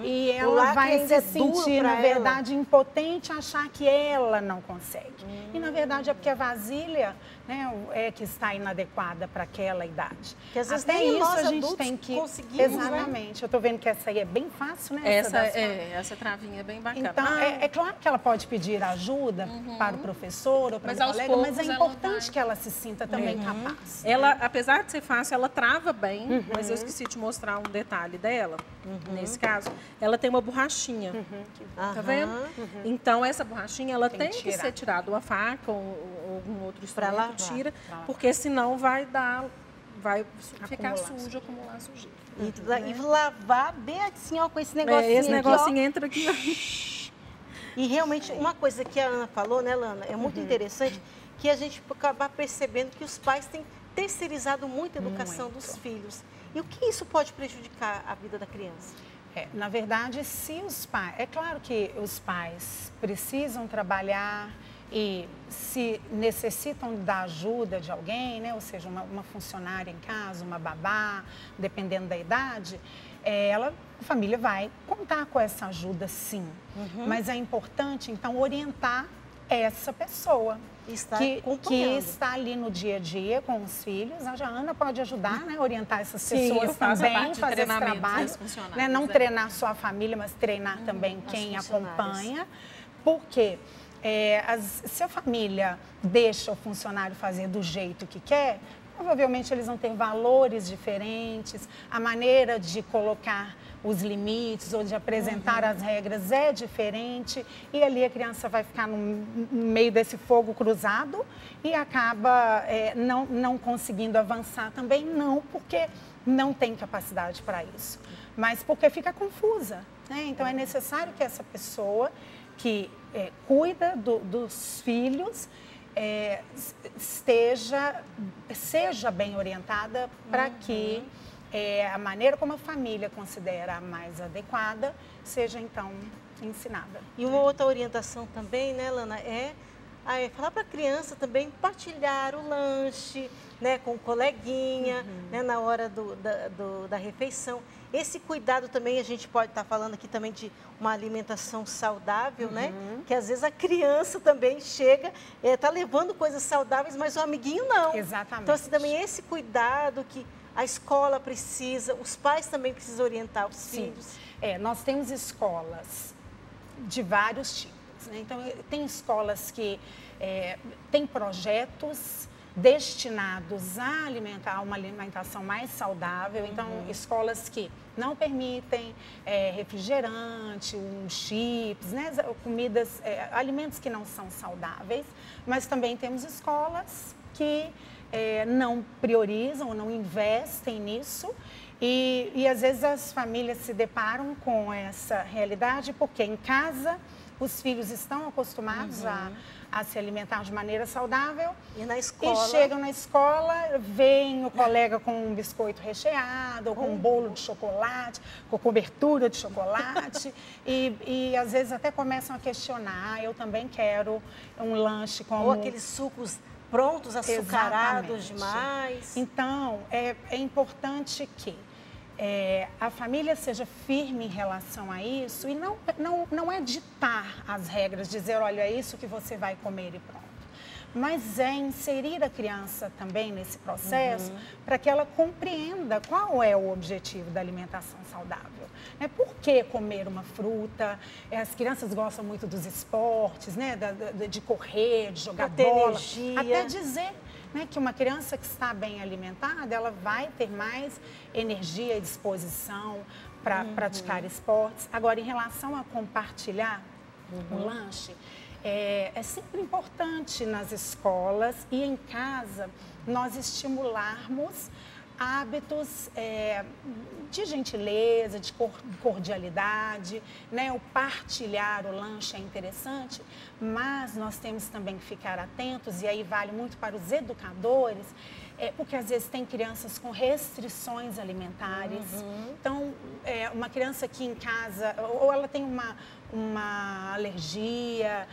E O ela lacre vai ainda se é duro sentir, pra na ela. verdade, impotente, achar que ela não consegue. E, na verdade, é porque a vasilha, né, é que está inadequada para aquela idade. Que às vezes Até nem isso nós a gente adultos tem que... conseguimos, né? Exatamente. Eu estou vendo que essa aí é bem fácil, né? Essa travinha é bem bacana. Então, é claro que ela pode pedir ajuda para o professor ou para Mas o aos colega, mas poucos é ela importante vai. que ela se sinta também capaz. Ela, apesar de ser fácil, ela trava bem, mas eu esqueci de mostrar um detalhe dela. Nesse caso, ela tem uma borrachinha. Tá vendo? Então, essa borrachinha, ela tem que tirar. ser tirada, uma faca ou algum outro instrumento, lavar. tira, Pra lavar. porque senão vai ficar Acumular sujo, acumular sujeira. E lavar bem assim, ó, com esse negocinho Esse aqui, negocinho ó. entra aqui, ó. E realmente, uma coisa que a Ana falou, né, Lana, é muito interessante, que a gente acaba percebendo que os pais têm terceirizado muito a educação dos filhos. E o que isso pode prejudicar a vida da criança? Na verdade, se os pais... É claro que os pais precisam trabalhar e se necessitam da ajuda de alguém, né? Ou seja, uma funcionária em casa, uma babá, dependendo da idade, a família vai contar com essa ajuda, sim. Mas é importante, então, orientar essa pessoa. Que está ali no dia a dia com os filhos. A Ana pode ajudar, né, orientar essas pessoas também, fazer esse trabalho, né, não treinar só a família, mas treinar também quem acompanha. Porque se a família deixa o funcionário fazer do jeito que quer, provavelmente eles vão ter valores diferentes, a maneira de colocar os limites ou de apresentar as regras é diferente e ali a criança vai ficar no meio desse fogo cruzado e acaba não conseguindo avançar também, não porque não tem capacidade para isso, mas porque fica confusa, né? Então é necessário que essa pessoa que cuida dos filhos seja bem orientada para que a maneira como a família considera a mais adequada seja, então, ensinada. E uma outra orientação também, né, Lana, é falar para a criança também partilhar o lanche, né, com o coleguinha, né, na hora da refeição. Esse cuidado também, a gente pode estar falando aqui também de uma alimentação saudável, né? Que às vezes a criança também chega, está levando coisas saudáveis, mas o amiguinho não. Exatamente. Então, assim, também esse cuidado que a escola precisa, os pais também precisam orientar os filhos. Nós temos escolas de vários tipos, né? Então, tem escolas que têm projetos destinados a alimentar uma alimentação mais saudável. Então, escolas que não permitem refrigerante, chips, né? Comidas, alimentos que não são saudáveis, mas também temos escolas que não priorizam, não investem nisso e às vezes as famílias se deparam com essa realidade porque em casa os filhos estão acostumados a se alimentar de maneira saudável e na escola, e chegam na escola, veem o colega com um biscoito recheado, ou com um bolo de chocolate, com cobertura de chocolate e às vezes até começam a questionar, eu também quero um lanche como... Ou aqueles sucos prontos, açucarados demais. Então, é importante que a família seja firme em relação a isso e não é ditar as regras, dizer, olha, é isso que você vai comer e pronto. Mas é inserir a criança também nesse processo para que ela compreenda qual é o objetivo da alimentação saudável. Né? Por que comer uma fruta? As crianças gostam muito dos esportes, né? De correr, de jogar bola. Energia. Até dizer, né, que uma criança que está bem alimentada, ela vai ter mais energia e disposição para praticar esportes. Agora, em relação a compartilhar o lanche, é sempre importante nas escolas e em casa nós estimularmos hábitos de gentileza, de cordialidade, né? O partilhar o lanche é interessante, mas nós temos também que ficar atentos, e aí vale muito para os educadores, porque às vezes tem crianças com restrições alimentares. Então, uma criança que em casa, ou ela tem uma alergia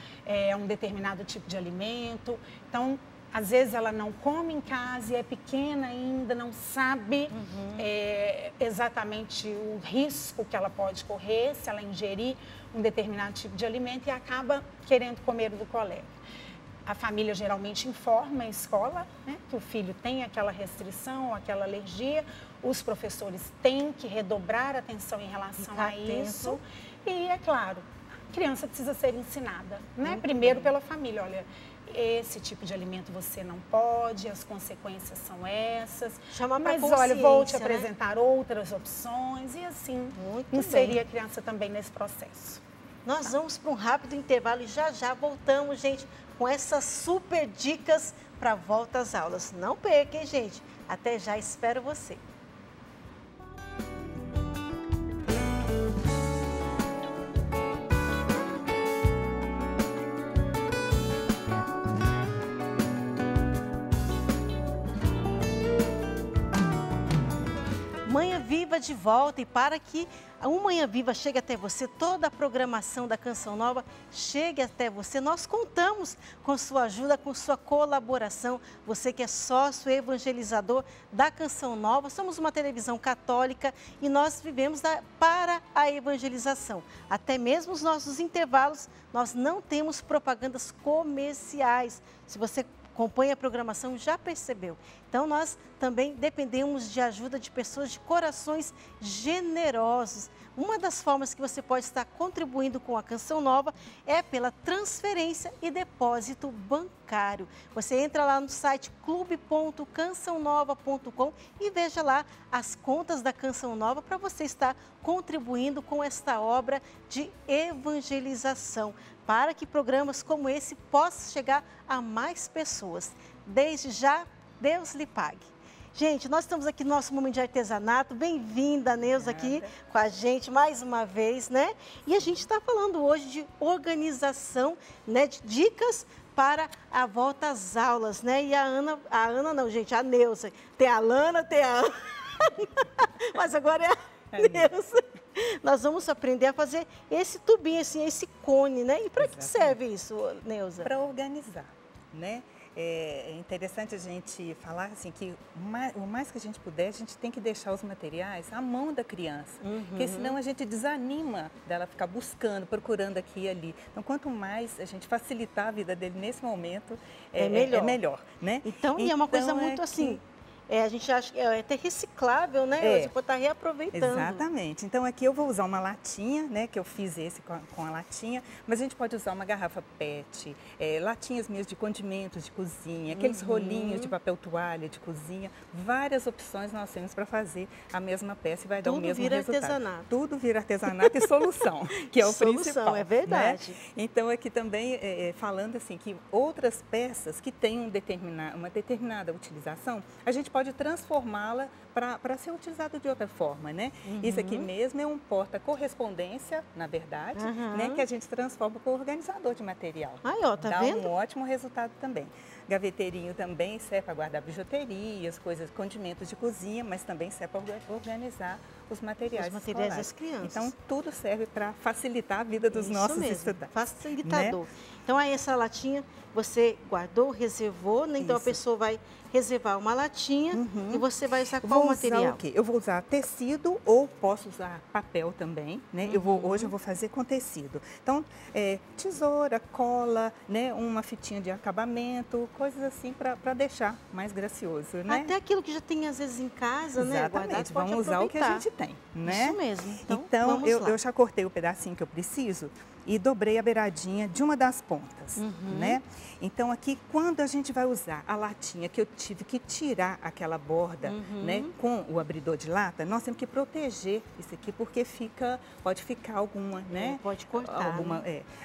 a um determinado tipo de alimento, então às vezes ela não come em casa e é pequena ainda, não sabe exatamente o risco que ela pode correr se ela ingerir um determinado tipo de alimento e acaba querendo comer do colega. A família geralmente informa a escola, né, que o filho tem aquela restrição, aquela alergia. Os professores têm que redobrar a atenção em relação a isso. E, é claro, a criança precisa ser ensinada, né? Primeiro pela família, olha, esse tipo de alimento você não pode, as consequências são essas. Mas olha, vou te apresentar outras opções e assim inserir a criança também nesse processo. Nós vamos para um rápido intervalo e já voltamos, gente, com essas super dicas para a volta às aulas. Não perca, hein, gente? Até já, espero você. Manhã Viva de volta e para que o Manhã Viva chegue até você, toda a programação da Canção Nova chegue até você, nós contamos com sua ajuda, com sua colaboração. Você que é sócio evangelizador da Canção Nova, somos uma televisão católica e nós vivemos para a evangelização. Até mesmo os nossos intervalos, nós não temos propagandas comerciais. Se você acompanha a programação, já percebeu. Então, nós também dependemos de ajuda de pessoas de corações generosos. Uma das formas que você pode estar contribuindo com a Canção Nova é pela transferência e depósito bancário. Você entra lá no site clube.cançãonova.com e veja lá as contas da Canção Nova para você estar contribuindo com esta obra de evangelização, para que programas como esse possam chegar a mais pessoas. Desde já, Deus lhe pague. Gente, nós estamos aqui no nosso momento de artesanato. Bem-vinda, Neuza, aqui com a gente mais uma vez, né? E a gente está falando hoje de organização, né? De dicas para a volta às aulas, né? E a Neuza. Tem a Lana, tem a Ana, mas agora é a Neuza. Nós vamos aprender a fazer esse tubinho, assim, esse cone, né? E para que serve isso, Neuza? Para organizar, né? É interessante a gente falar assim que o mais que a gente puder, a gente tem que deixar os materiais à mão da criança, porque senão a gente desanima dela ficar buscando, procurando aqui e ali. Então, quanto mais a gente facilitar a vida dele nesse momento, é melhor, né? Então, e é uma coisa muito assim... a gente acha que é até reciclável, né? Você pode estar reaproveitando. Exatamente. Então, aqui eu vou usar uma latinha, né? Que eu fiz esse com a latinha, mas a gente pode usar uma garrafa PET, latinhas mesmo de condimentos de cozinha, aqueles rolinhos de papel toalha de cozinha. Várias opções nós temos para fazer a mesma peça e vai dar o mesmo resultado. Artesanato. Tudo vira artesanato e solução, que é o principal. É verdade. Né? Então, aqui também falando assim que outras peças que têm uma determinada utilização, a gente pode transformá-la para ser utilizada de outra forma, né? Isso aqui mesmo é um porta-correspondência, na verdade, né? Que a gente transforma para o organizador de material. Aí, ó, tá vendo? Dá um ótimo resultado também. Gaveteirinho também serve para guardar bijuterias, condimentos de cozinha, mas também serve para organizar os materiais das crianças. Então, tudo serve para facilitar a vida dos nossos estudantes. Facilitador. Né? Então, aí essa latinha você guardou, reservou, né? Então a pessoa vai reservar uma latinha e você vai usar qual material? O quê? Eu vou usar tecido ou posso usar papel também, né? Hoje eu vou fazer com tecido. Então, tesoura, cola, né? Uma fitinha de acabamento, coisas assim para deixar mais gracioso, né? Até aquilo que já tem às vezes em casa, né? Exatamente, vamos usar o que a gente tem, né? Isso mesmo. Então eu já cortei o pedacinho que eu preciso e dobrei a beiradinha de uma das pontas, né? Então aqui, quando a gente vai usar a latinha que eu tive que tirar aquela borda, né, com o abridor de lata, nós temos que proteger isso aqui, porque pode ficar alguma, né? Pode cortar.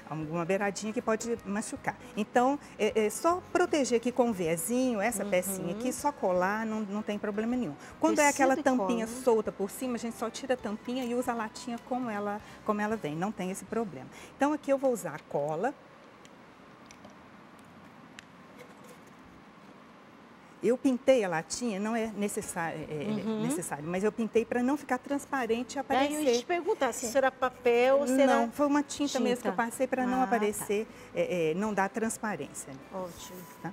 Alguma beiradinha que pode machucar. Então, é só proteger aqui com um vezinho, essa pecinha aqui, só colar, não tem problema nenhum. Quando é aquela tampinha solta por cima, a gente só tira a tampinha e usa a latinha como ela vem, não tem esse problema. Então, aqui eu vou usar a cola. Eu pintei a latinha, não é necessário, mas eu pintei para não ficar transparente e aparecer. Eu ia te perguntar se será papel ou será... Não, foi uma tinta mesmo que eu passei para não aparecer, não dar transparência. Ótimo. Tá?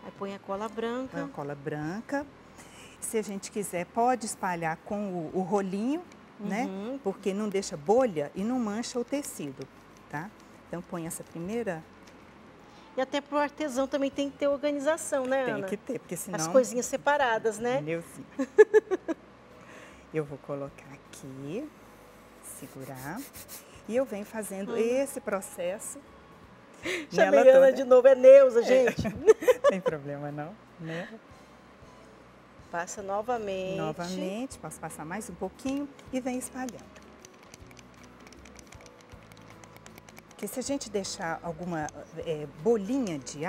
Aí põe a cola branca. Põe a cola branca. Se a gente quiser, pode espalhar com o rolinho, né? Porque não deixa bolha e não mancha o tecido, tá? Então, põe essa primeira... E até para o artesão também tem que ter organização, né, Ana? Tem que ter, porque senão... As coisinhas separadas, né? Eu vou colocar aqui, segurar, e eu venho fazendo esse processo. Chamei Ana de novo, é Neuza, gente. Não tem problema não, né? Passa novamente. Novamente, posso passar mais um pouquinho e vem espalhando. Porque se a gente deixar alguma bolinha de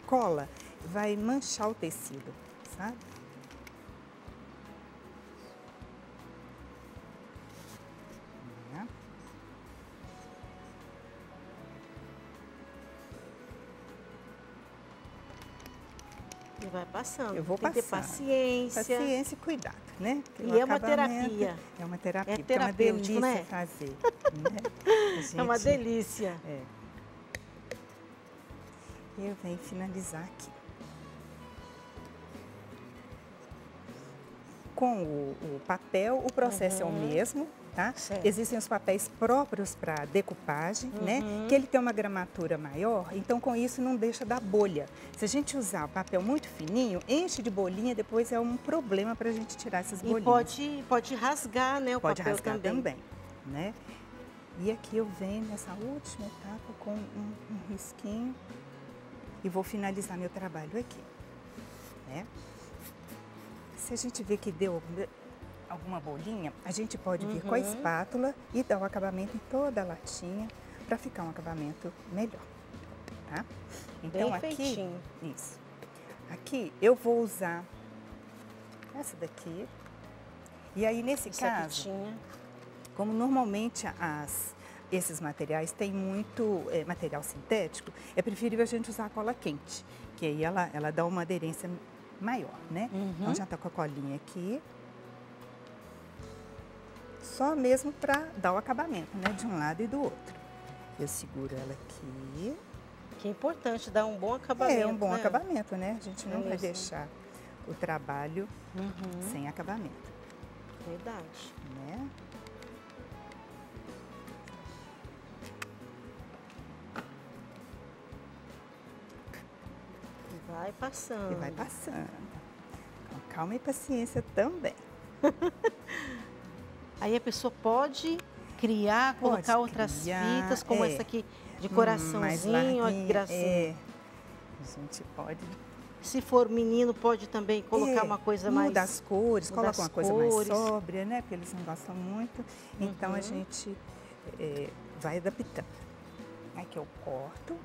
cola, vai manchar o tecido, sabe? E vai passando. Eu vou Tem que ter passando. paciência. Paciência e cuidado, né? Porque E o é uma acabamento terapia. É uma terapia, É porque é uma terapêutico, delícia né? fazer. Né? É uma Gente, delícia. É. Eu venho finalizar aqui. Com o papel, o processo é o mesmo, tá? Certo. Existem os papéis próprios para decupagem, né? Que ele tem uma gramatura maior, então com isso não deixa dar bolha. Se a gente usar o papel muito fininho, enche de bolinha, depois é um problema para a gente tirar essas E bolinhas. pode rasgar, né, o Pode papel rasgar também. também, né? E aqui eu venho nessa última etapa com um risquinho e vou finalizar meu trabalho aqui, né? Se a gente vê que deu alguma bolinha, a gente pode vir com a espátula e dar o acabamento em toda a latinha para ficar um acabamento melhor, tá? Então Bem aqui, feitinho. isso. Aqui eu vou usar essa daqui. E aí nesse Essa caso, fitinha. como normalmente esses materiais têm muito material sintético, é preferível a gente usar a cola quente, que aí ela dá uma aderência maior, né? Então já tá com a colinha aqui. Só mesmo para dar o acabamento, né? De um lado e do outro. Eu seguro ela aqui. Que é importante dar um bom acabamento. É um bom né? acabamento, né? A gente não vai mesmo. deixar o trabalho sem acabamento, Verdade. né? E vai passando. E vai passando. Com calma e paciência também. Aí a pessoa pode criar, Pode colocar outras criar, fitas, como é. essa aqui de Mais coraçãozinho, olha que larguinha, gracinha. A gente pode Se for menino, pode também colocar uma coisa mais... muda as cores, muda coloca as uma coisa cores. mais sóbria, né? Porque eles não gostam muito. Então a gente vai adaptando. Aqui eu corto.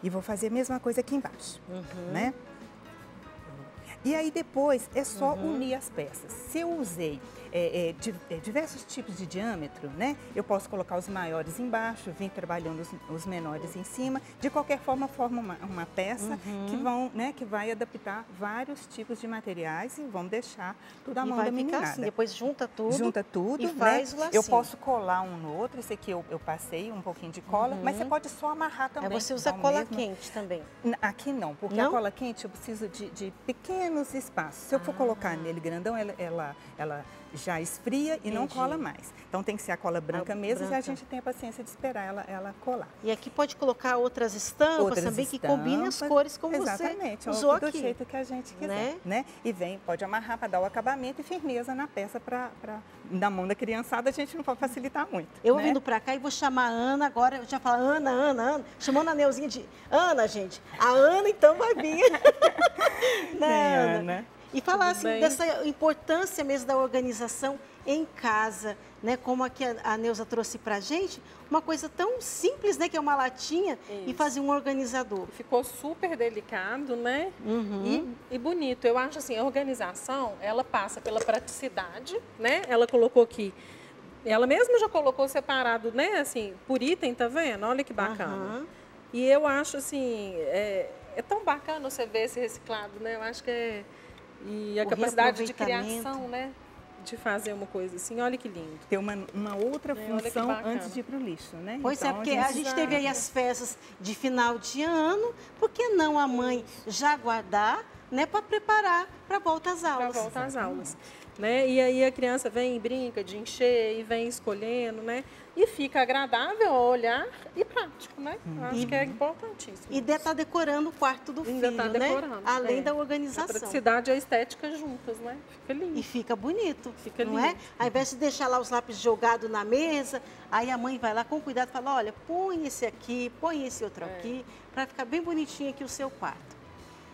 E vou fazer a mesma coisa aqui embaixo, né? E aí depois é só unir as peças. Se eu usei diversos tipos de diâmetro, né? Eu posso colocar os maiores embaixo, vir trabalhando os menores em cima. De qualquer forma, forma uma peça que vai adaptar vários tipos de materiais e vamos deixar tudo à E mão vai da ficar meninada. assim, depois junta tudo. Junta tudo, e faz o né? lacinho. Eu posso colar um no outro, esse aqui eu passei um pouquinho de cola, mas você pode só amarrar Aí também. você usa dá o cola mesmo- quente também. Aqui não, porque Não? a cola quente eu preciso de pequenos espaços. Se eu for colocar nele grandão, ela já esfria e não Entendi. cola mais. Então tem que ser a cola branca mesmo e a branca. gente tem a paciência de esperar ela colar. E aqui pode colocar outras estampas Outras também que estampas, combinem as cores como exatamente, você usou do aqui. jeito que a gente quiser, né? né? E pode amarrar para dar o acabamento e firmeza na peça na mão da criançada a gente não pode facilitar muito. Eu né? vindo pra cá e vou chamar a Ana agora, eu já falo Ana, chamando a Neuzinha de Ana, gente. A Ana então vai vir. Né, Ana? E falar Tudo assim bem? dessa importância mesmo da organização em casa, né? Como aqui a Neuza trouxe pra gente, uma coisa tão simples, né? Que é uma latinha e Isso. fazer um organizador. Ficou super delicado, né? E bonito. Eu acho assim, a organização, ela passa pela praticidade, né? Ela colocou aqui, ela mesma já colocou separado, né? Assim, por item, tá vendo? Olha que bacana. Aham. E eu acho assim, é tão bacana você ver esse reciclado, né? Eu acho que e a O capacidade de reaproveitamento. criação, né? De fazer uma coisa assim, olha que lindo. Ter uma outra olha que função bacana. antes de ir para o lixo, né? Pois é, Então, porque a gente teve aí as festas de final de ano, por que não a mãe já guardar, né, para preparar para volta às Para aulas? volta às aulas. Né? E aí a criança vem e brinca de encher e vem escolhendo, né? E fica agradável ao olhar e prático, né? Eu acho que é importantíssimo. E estar decorando o quarto do Ainda filho, tá decorando, né? Além é. da A organização. praticidade e a estética juntas, né? Fica lindo. E fica bonito, Fica não lindo. é? Ao invés de deixar lá os lápis jogados na mesa, aí a mãe vai lá com cuidado e fala, olha, põe esse aqui, põe esse outro aqui, para ficar bem bonitinho aqui o seu quarto.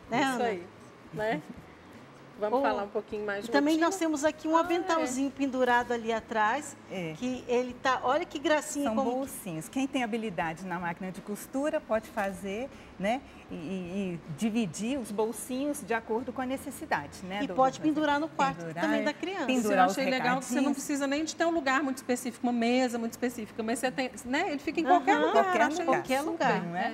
Né, Isso Ana? aí, né? Vamos Oh, falar um pouquinho mais de Também rotina? nós temos aqui um aventalzinho pendurado ali atrás, É. que ele tá, olha que gracinha São como bolsinhos. Quem tem habilidade na máquina de costura pode fazer, né? E dividir os bolsinhos de acordo com a necessidade, né? E pode pendurar no quarto Pendurar, também da criança. Isso eu pendurar os achei legal que você não recadinhos. precisa nem de ter um lugar muito específico, uma mesa muito específica, mas você tem, né? Ele fica em qualquer Aham, lugar. qualquer eu achei lugar. qualquer super, lugar, não é?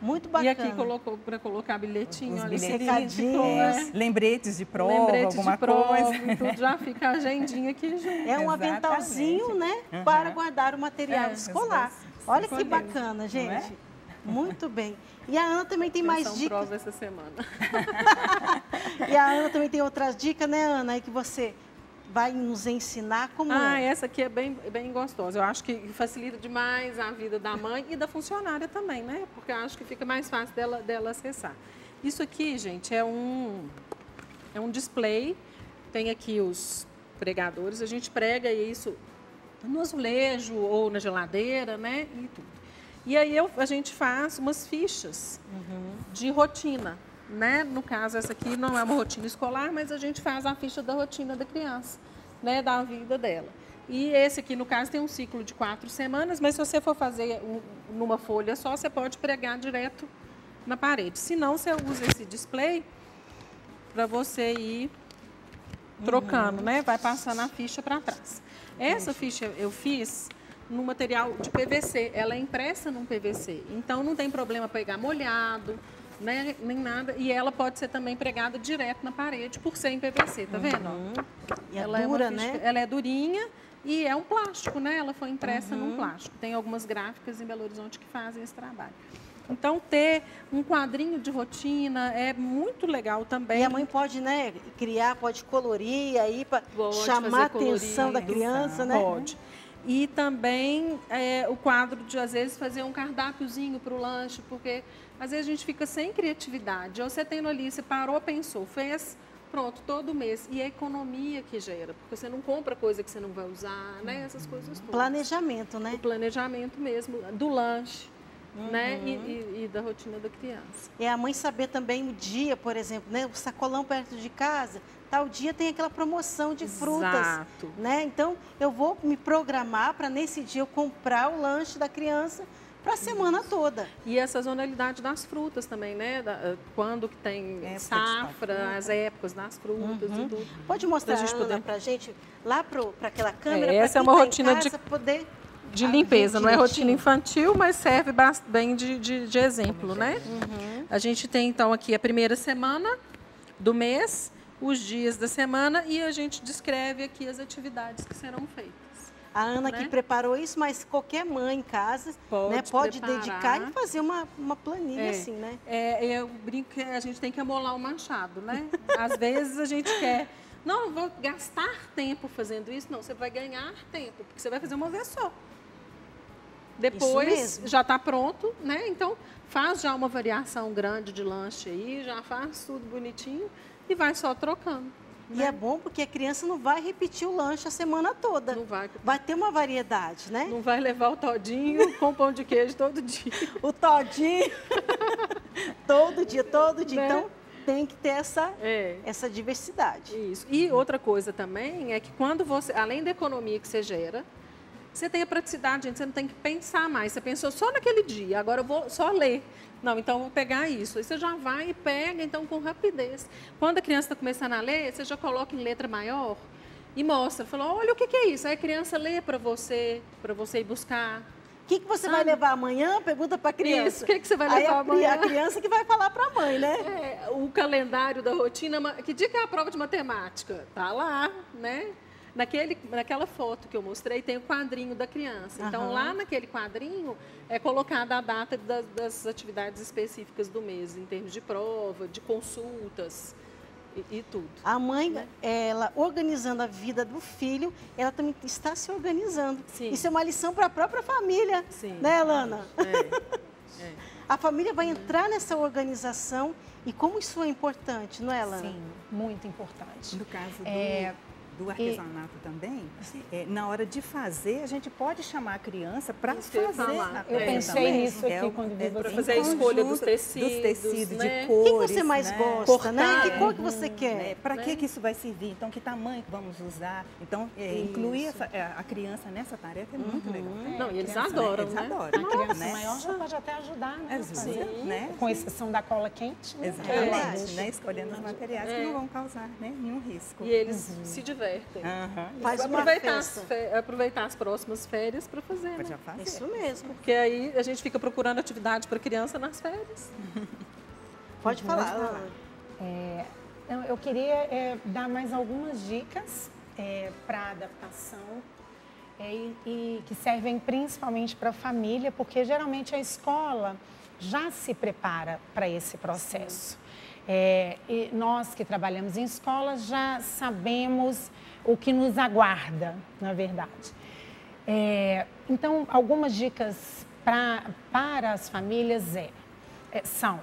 Muito bacana. E aqui colocou para colocar bilhetinho, Os olha, bilhetinhos, recadinhos, lembretes de prova, alguma prova, coisa. e tudo, já fica a agendinha aqui junto. É um Exatamente. aventalzinho, né, para guardar o material escolar. Olha que escolhemos, bacana, não gente. é? Muito bem. E a Ana também tem mais dicas. prova essa semana. E a Ana também tem outras dicas, né, Ana, aí que você vai nos ensinar como é. Essa aqui é bem gostosa. Eu acho que facilita demais a vida da mãe e da funcionária também, né? Porque eu acho que fica mais fácil dela acessar. Isso aqui, gente, é um display. Tem aqui os pregadores. A gente prega isso no azulejo ou na geladeira, né? E tudo. E aí a gente faz umas fichas de rotina. Né? No caso, essa aqui não é uma rotina escolar, mas a gente faz a ficha da rotina da criança, né? Da vida dela. E esse aqui, no caso, tem um ciclo de 4 semanas, mas se você for fazer numa folha só, você pode pregar direto na parede. Se não, você usa esse display para você ir trocando, né? Vai passando a ficha para trás. Essa ficha eu fiz no material de PVC, ela é impressa num PVC, então não tem problema pegar molhado, né, nem nada. E ela pode ser também pregada direto na parede, por ser em PVC, tá vendo? E é Ela dura, uma ficha, né? ela é durinha e é um plástico, né? Ela foi impressa num plástico. Tem algumas gráficas em Belo Horizonte que fazem esse trabalho. Então, ter um quadrinho de rotina é muito legal também. E a mãe pode, né, criar, pode colorir aí para Pode chamar a fazer atenção da criança, né? Pode. E também o quadro de, às vezes, fazer um cardápiozinho para o lanche, porque às vezes a gente fica sem criatividade. Ou você tem ali, você parou, pensou, fez, pronto, todo mês. E a economia que gera, porque você não compra coisa que você não vai usar, né? Essas coisas todas. Planejamento, né? O planejamento mesmo, do lanche, né? E da rotina da criança. É a mãe saber também o dia, por exemplo, né? O sacolão perto de casa, tal dia tem aquela promoção de frutas, Exato. né? Então, eu vou me programar para nesse dia eu comprar o lanche da criança para a semana toda. E a sazonalidade das frutas também, né? Quando que tem Época de safra, as épocas das frutas e tudo. Pode mostrar, Pra gente Ana, poder- para a gente, lá para aquela câmera, Essa pra é uma quem tá rotina em casa poder de limpeza, não é direitinho. rotina infantil, mas serve bem de exemplo, né? A gente tem, então, aqui a primeira semana do mês, os dias da semana, e a gente descreve aqui as atividades que serão feitas. A Ana né? que preparou isso, mas qualquer mãe em casa pode preparar. dedicar e fazer uma planilha É. assim, né? Eu brinco que a gente tem que amolar o machado, né? Às vezes a gente quer, não, eu vou gastar tempo fazendo isso. Não, você vai ganhar tempo, porque você vai fazer uma vez só. Depois mesmo. já está pronto, né? Então, faz já uma variação grande de lanche aí, já faz tudo bonitinho e vai só trocando. E é bom porque a criança não vai repetir o lanche a semana toda. Não vai, Vai ter uma variedade, né? não vai levar o todinho com pão de queijo todo dia. O todinho. todo dia. Né? Então, tem que ter É. essa diversidade. Isso. E outra coisa também é que quando você, além da economia que você gera, você tem a praticidade, gente, você não tem que pensar mais. Você pensou só naquele dia, agora eu vou só ler. Não, então eu vou pegar isso. Aí você já vai e pega, então, com rapidez. Quando a criança está começando a ler, você já coloca em letra maior e mostra. Fala, olha o que é isso. Aí a criança lê para você ir buscar. O que você vai levar amanhã? Pergunta para a criança. Isso, o que você vai Aí levar amanhã? a criança que vai falar para a mãe, né? O calendário da rotina, que dia que é a prova de matemática? Tá lá, né? Naquela foto que eu mostrei, tem o quadrinho da criança. Então, lá naquele quadrinho é colocada a data das atividades específicas do mês, em termos de prova, de consultas e tudo. A mãe, ela organizando a vida do filho, ela também está se organizando. Sim. Isso é uma lição para a própria família, Sim. né, Lana? É. A família vai entrar nessa organização e como isso é importante, não é, Lana? Sim, muito importante. No caso do artesanato também, na hora de fazer, a gente pode chamar a criança para Isso que eu ia fazer. falar. Eu pensei também. nisso aqui quando vi Para você. fazer a escolha dos tecidos, de né? O que cores. você mais né? gosta, né? Cortar. Que cor que você quer? Para que isso vai servir? Então, que tamanho que vamos usar? Então, incluir a criança nessa tarefa é muito legal. Não, e eles criança, adoram, Eles né? adoram. A criança né? maior já pode até ajudar, né? a fazer. Né? Com exceção da cola quente. Né? Exatamente, verdade. né? Escolhendo os materiais que não vão causar, né, nenhum risco. E eles se divertem. certo. Faz uma festa. Aproveitar as próximas férias para fazer, né? Já fazer. Isso mesmo. Porque aí a gente fica procurando atividade para criança nas férias. Pode falar. Eu queria dar mais algumas dicas para adaptação e que servem principalmente para a família, porque geralmente a escola já se prepara para esse processo. E nós que trabalhamos em escola já sabemos o que nos aguarda, na verdade. Então, algumas dicas para as famílias são,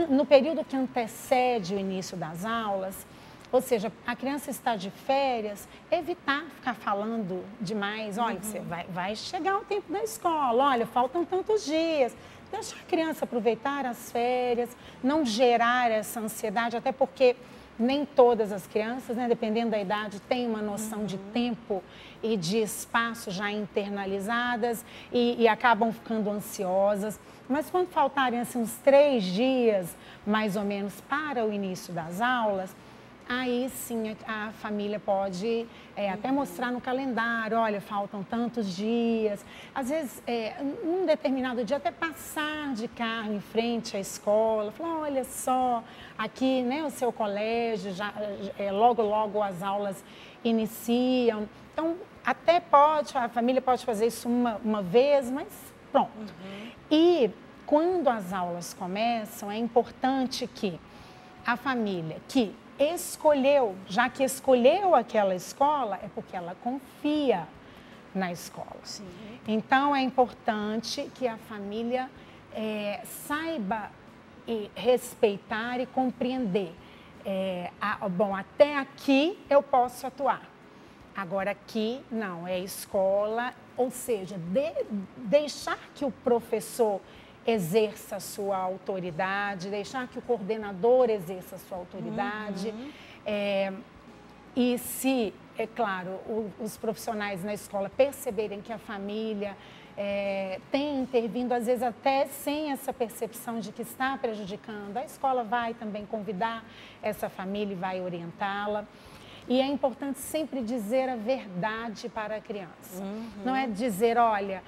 no período que antecede o início das aulas, ou seja, a criança está de férias, evitar ficar falando demais. Olha, você vai chegar o tempo da escola, olha, faltam tantos dias. Deixa a criança aproveitar as férias, não gerar essa ansiedade, até porque nem todas as crianças, né, dependendo da idade, têm uma noção de tempo e de espaço já internalizadas e acabam ficando ansiosas. Mas quando faltarem assim, uns 3 dias, mais ou menos, para o início das aulas, aí sim a família pode até mostrar no calendário, olha, faltam tantos dias. Às vezes, num determinado dia, até passar de carro em frente à escola, falar, olha só, aqui, né, o seu colégio, logo as aulas iniciam. Então, até a família pode fazer isso uma vez, mas pronto. E quando as aulas começam, é importante que a família que escolheu, já que escolheu aquela escola, é porque ela confia na escola. Sim. Então, é importante que a família saiba respeitar e compreender. Bom, até aqui eu posso atuar. Agora aqui, não, é escola, ou seja, deixar que o professor exerça a sua autoridade, deixar que o coordenador exerça a sua autoridade. E se, é claro, os profissionais na escola perceberem que a família tem intervindo, às vezes até sem essa percepção de que está prejudicando, a escola vai também convidar essa família e vai orientá-la. E é importante sempre dizer a verdade para a criança. Não é dizer, olha,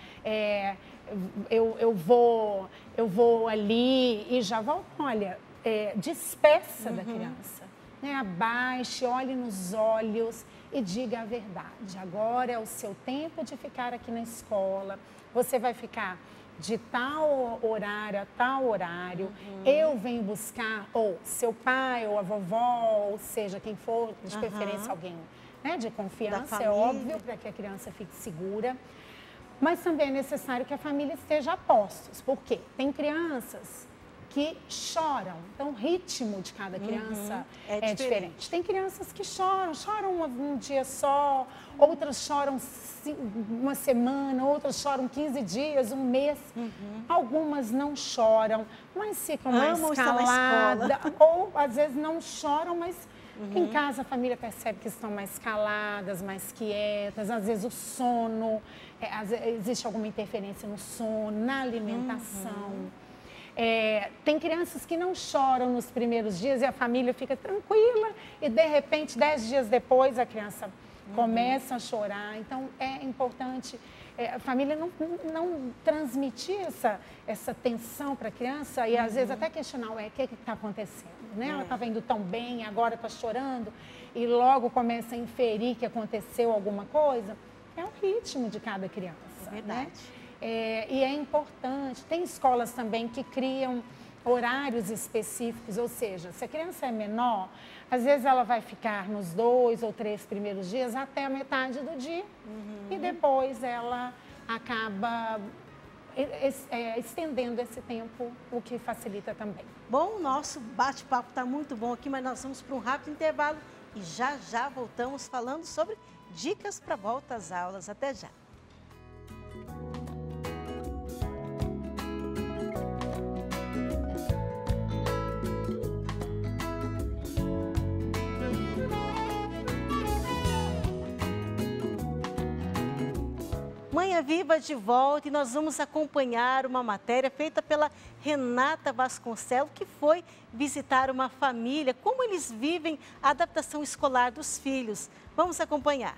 eu vou ali e já volto. Olha, despeça da criança. Né? Abaixe, olhe nos olhos e diga a verdade. Agora é o seu tempo de ficar aqui na escola. Você vai ficar de tal horário a tal horário, eu venho buscar, ou seu pai, ou a vovó, ou seja, quem for, de preferência alguém, né, de confiança, é óbvio, para que a criança fique segura. Mas também é necessário que a família esteja a postos, porque tem crianças que choram, então o ritmo de cada criança é diferente. Tem crianças que choram um dia só, outras choram uma semana, outras choram 15 dias, um mês. Algumas não choram, mas ficam mais caladas, ou às vezes não choram, mas em casa a família percebe que estão mais caladas, mais quietas, às vezes o sono, existe alguma interferência no sono, na alimentação. Tem crianças que não choram nos primeiros dias e a família fica tranquila e, de repente, 10 dias depois, a criança começa a chorar. Então, é importante a família não transmitir essa tensão para a criança e, às vezes, até questionar, o que está acontecendo? Né? Ela estava indo tão bem, agora está chorando e logo começa a inferir que aconteceu alguma coisa. É o ritmo de cada criança. É verdade. Né? E é importante, tem escolas também que criam horários específicos, ou seja, se a criança é menor, às vezes ela vai ficar nos 2 ou 3 primeiros dias até a metade do dia e depois ela acaba estendendo esse tempo, o que facilita também. Bom, o nosso bate-papo está muito bom aqui, mas nós vamos para um rápido intervalo e já voltamos falando sobre dicas para volta às aulas. Até já. Manhã Viva de volta e nós vamos acompanhar uma matéria feita pela Renata Vasconcelos, que foi visitar uma família, como eles vivem a adaptação escolar dos filhos. Vamos acompanhar.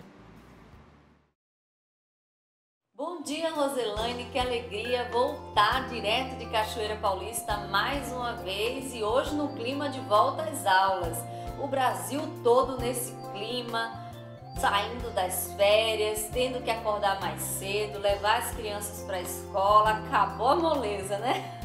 Bom dia, Roselaine, que alegria voltar direto de Cachoeira Paulista mais uma vez e hoje no clima de volta às aulas. O Brasil todo nesse clima, saindo das férias, tendo que acordar mais cedo, levar as crianças para a escola, acabou a moleza, né?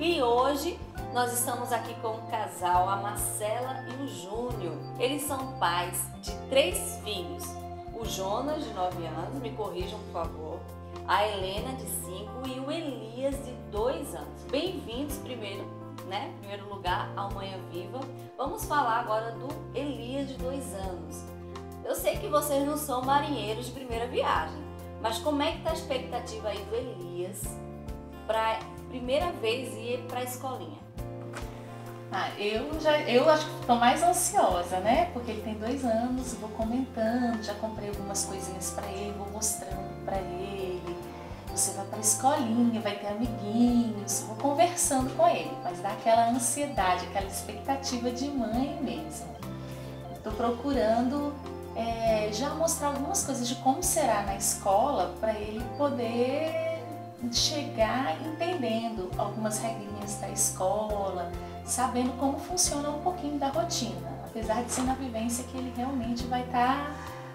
E hoje nós estamos aqui com um casal, a Marcela e o Júnior. Eles são pais de 3 filhos. O Jonas, de 9 anos, me corrijam por favor, a Helena, de 5 e o Elias, de 2 anos. Bem-vindos primeiro lugar, ao Manhã Viva. Vamos falar agora do Elias, de 2 anos. Eu sei que vocês não são marinheiros de primeira viagem, mas como é que está a expectativa aí do Elias para primeira vez ir para a escolinha? Eu acho que estou mais ansiosa, né? Porque ele tem 2 anos, vou comentando, já comprei algumas coisinhas para ele, vou mostrando para ele. Você vai para a escolinha, vai ter amiguinhos, vou conversando com ele, mas dá aquela ansiedade, aquela expectativa de mãe mesmo. Estou procurando já mostrar algumas coisas de como será na escola para ele poder chegar entendendo algumas regrinhas da escola, sabendo como funciona um pouquinho da rotina, apesar de ser na vivência que ele realmente vai estar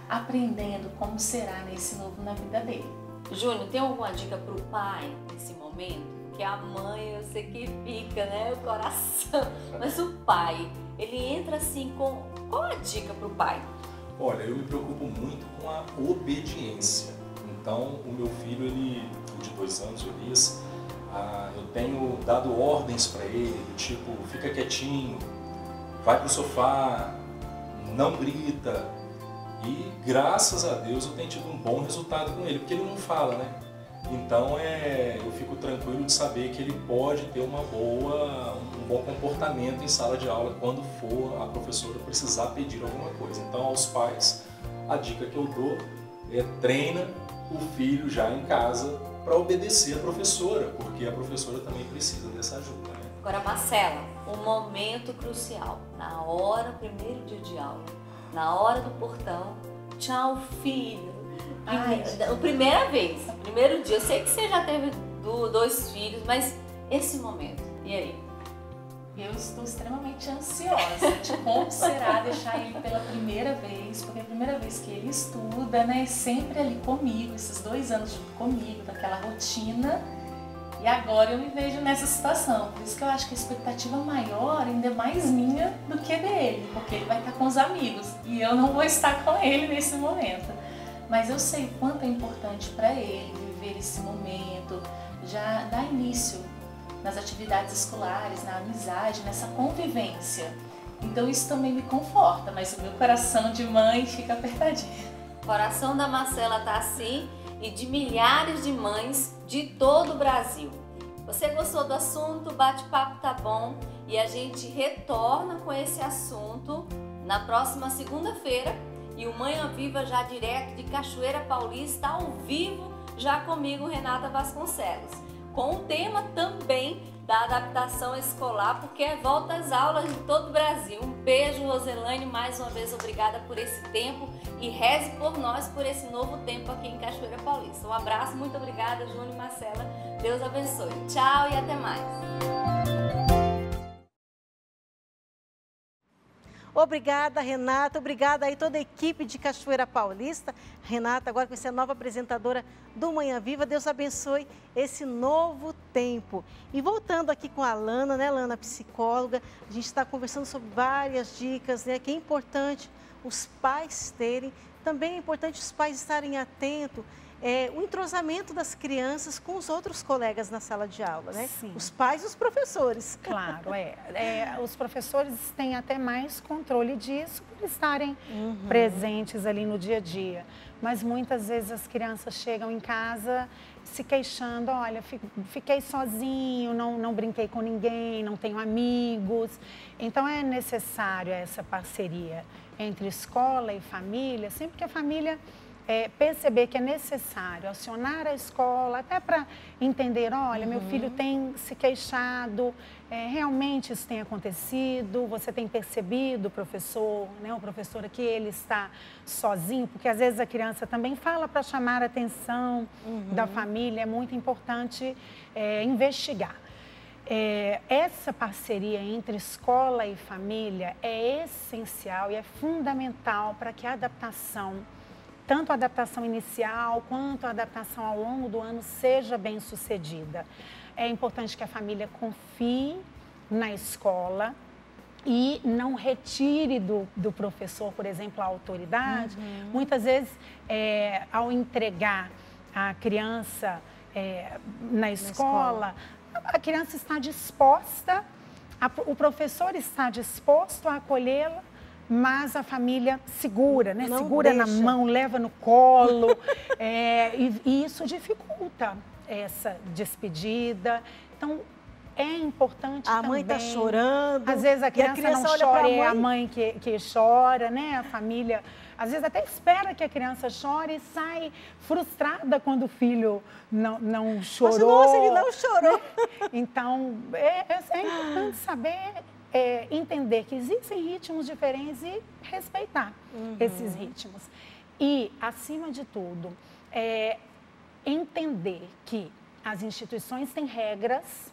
aprendendo como será nesse novo na vida dele. Júnior, tem alguma dica para o pai nesse momento? Que a mãe, eu sei que fica, né, o coração, mas o pai, ele entra assim com... Qual a dica para o pai? Olha, eu me preocupo muito com a obediência. Então, o meu filho, de 2 anos, o Elias, eu tenho dado ordens para ele, do tipo, fica quietinho, vai pro sofá, não grita. E graças a Deus eu tenho tido um bom resultado com ele, porque ele não fala, né? Então eu fico tranquilo de saber que ele pode ter um bom comportamento em sala de aula quando for a professora precisar pedir alguma coisa. Então, aos pais, a dica que eu dou é treina o filho já em casa para obedecer a professora, porque a professora também precisa dessa ajuda, né? Agora, Marcela, um momento crucial, na hora, primeiro dia de aula, na hora do portão, tchau filho. Primeira vez, primeiro dia, eu sei que você já teve 2 filhos, mas esse momento, e aí? Eu estou extremamente ansiosa de como será deixar ele pela primeira vez, porque é a primeira vez que ele estuda, né, sempre ali comigo, esses 2 anos junto comigo, daquela rotina, e agora eu me vejo nessa situação, por isso que eu acho que a expectativa maior ainda é mais minha do que dele, porque ele vai estar com os amigos, e eu não vou estar com ele nesse momento. Mas eu sei o quanto é importante para ele viver esse momento, já dar início nas atividades escolares, na amizade, nessa convivência. Então isso também me conforta, mas o meu coração de mãe fica apertadinho. O coração da Marcela tá assim e de milhares de mães de todo o Brasil. Você gostou do assunto? O bate-papo tá bom e a gente retorna com esse assunto na próxima segunda-feira. E o Manhã Viva já direto de Cachoeira Paulista, ao vivo, já comigo, Renata Vasconcelos. Com o tema também da adaptação escolar, porque é volta às aulas em todo o Brasil. Um beijo, Roselaine, mais uma vez obrigada por esse tempo e reze por nós por esse novo tempo aqui em Cachoeira Paulista. Um abraço, muito obrigada, Júnior e Marcela. Deus abençoe. Tchau e até mais. Obrigada, Renata. Obrigada aí toda a equipe de Cachoeira Paulista. Renata, agora com você a nova apresentadora do Manhã Viva. Deus abençoe esse novo tempo. E voltando aqui com a Lana, né, Lana, psicóloga, a gente está conversando sobre várias dicas, né, que é importante os pais terem. Também é importante os pais estarem atentos o entrosamento das crianças com os outros colegas na sala de aula, né? Sim. Os pais e os professores. Claro, os professores têm até mais controle disso por estarem presentes ali no dia a dia. Mas muitas vezes as crianças chegam em casa se queixando, olha, fiquei sozinho, não brinquei com ninguém, não tenho amigos. Então é necessário essa parceria entre escola e família, sempre que a família perceber que é necessário acionar a escola, até para entender, olha, meu filho tem se queixado, realmente isso tem acontecido, você tem percebido, professor, né, o professor, que ele está sozinho, porque às vezes a criança também fala para chamar a atenção da família, é muito importante investigar. Essa parceria entre escola e família é essencial e é fundamental para que a adaptação, tanto a adaptação inicial quanto a adaptação ao longo do ano, seja bem sucedida. É importante que a família confie na escola e não retire do professor, por exemplo, a autoridade. Muitas vezes, ao entregar a criança na escola, a criança está disposta, o professor está disposto a acolhê-la, mas a família segura, né? Segura na mão, leva no colo, e isso dificulta essa despedida. Então, é importante também... A mãe está chorando. Às vezes a criança não chora, é a mãe que chora, né? A família, às vezes até espera que a criança chore e sai frustrada quando o filho não chorou. Nossa, ele não chorou. Né? Então, é importante saber... entender que existem ritmos diferentes e respeitar esses ritmos. E, acima de tudo, entender que as instituições têm regras,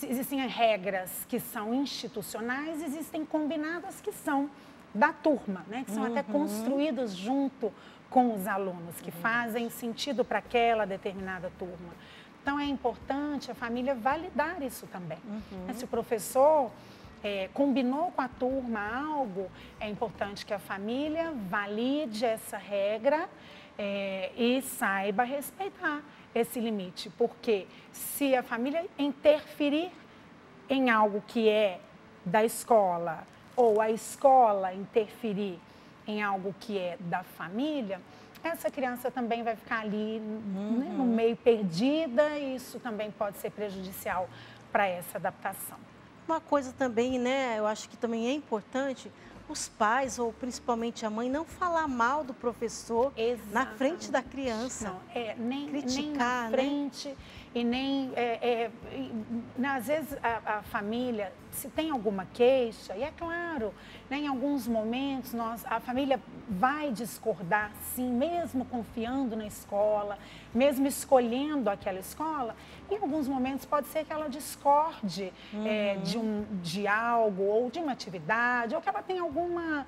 existem regras que são institucionais, existem combinadas que são da turma, né? Que são até construídas junto com os alunos, que fazem sentido para aquela determinada turma. Então, é importante a família validar isso também. Se o professor combinou com a turma algo, é importante que a família valide essa regra e saiba respeitar esse limite. Porque se a família interferir em algo que é da escola, ou a escola interferir em algo que é da família, essa criança também vai ficar ali né, no meio perdida, e isso também pode ser prejudicial para essa adaptação. Uma coisa também, né, eu acho que também é importante, os pais, ou principalmente a mãe, não falar mal do professor na frente da criança. Não, nem criticar, na frente, né? E nem... às vezes a família, se tem alguma queixa, e é claro, né, em alguns momentos a família vai discordar, sim, mesmo confiando na escola, mesmo escolhendo aquela escola, em alguns momentos pode ser que ela discorde de algo, ou de uma atividade, ou que ela tenha alguma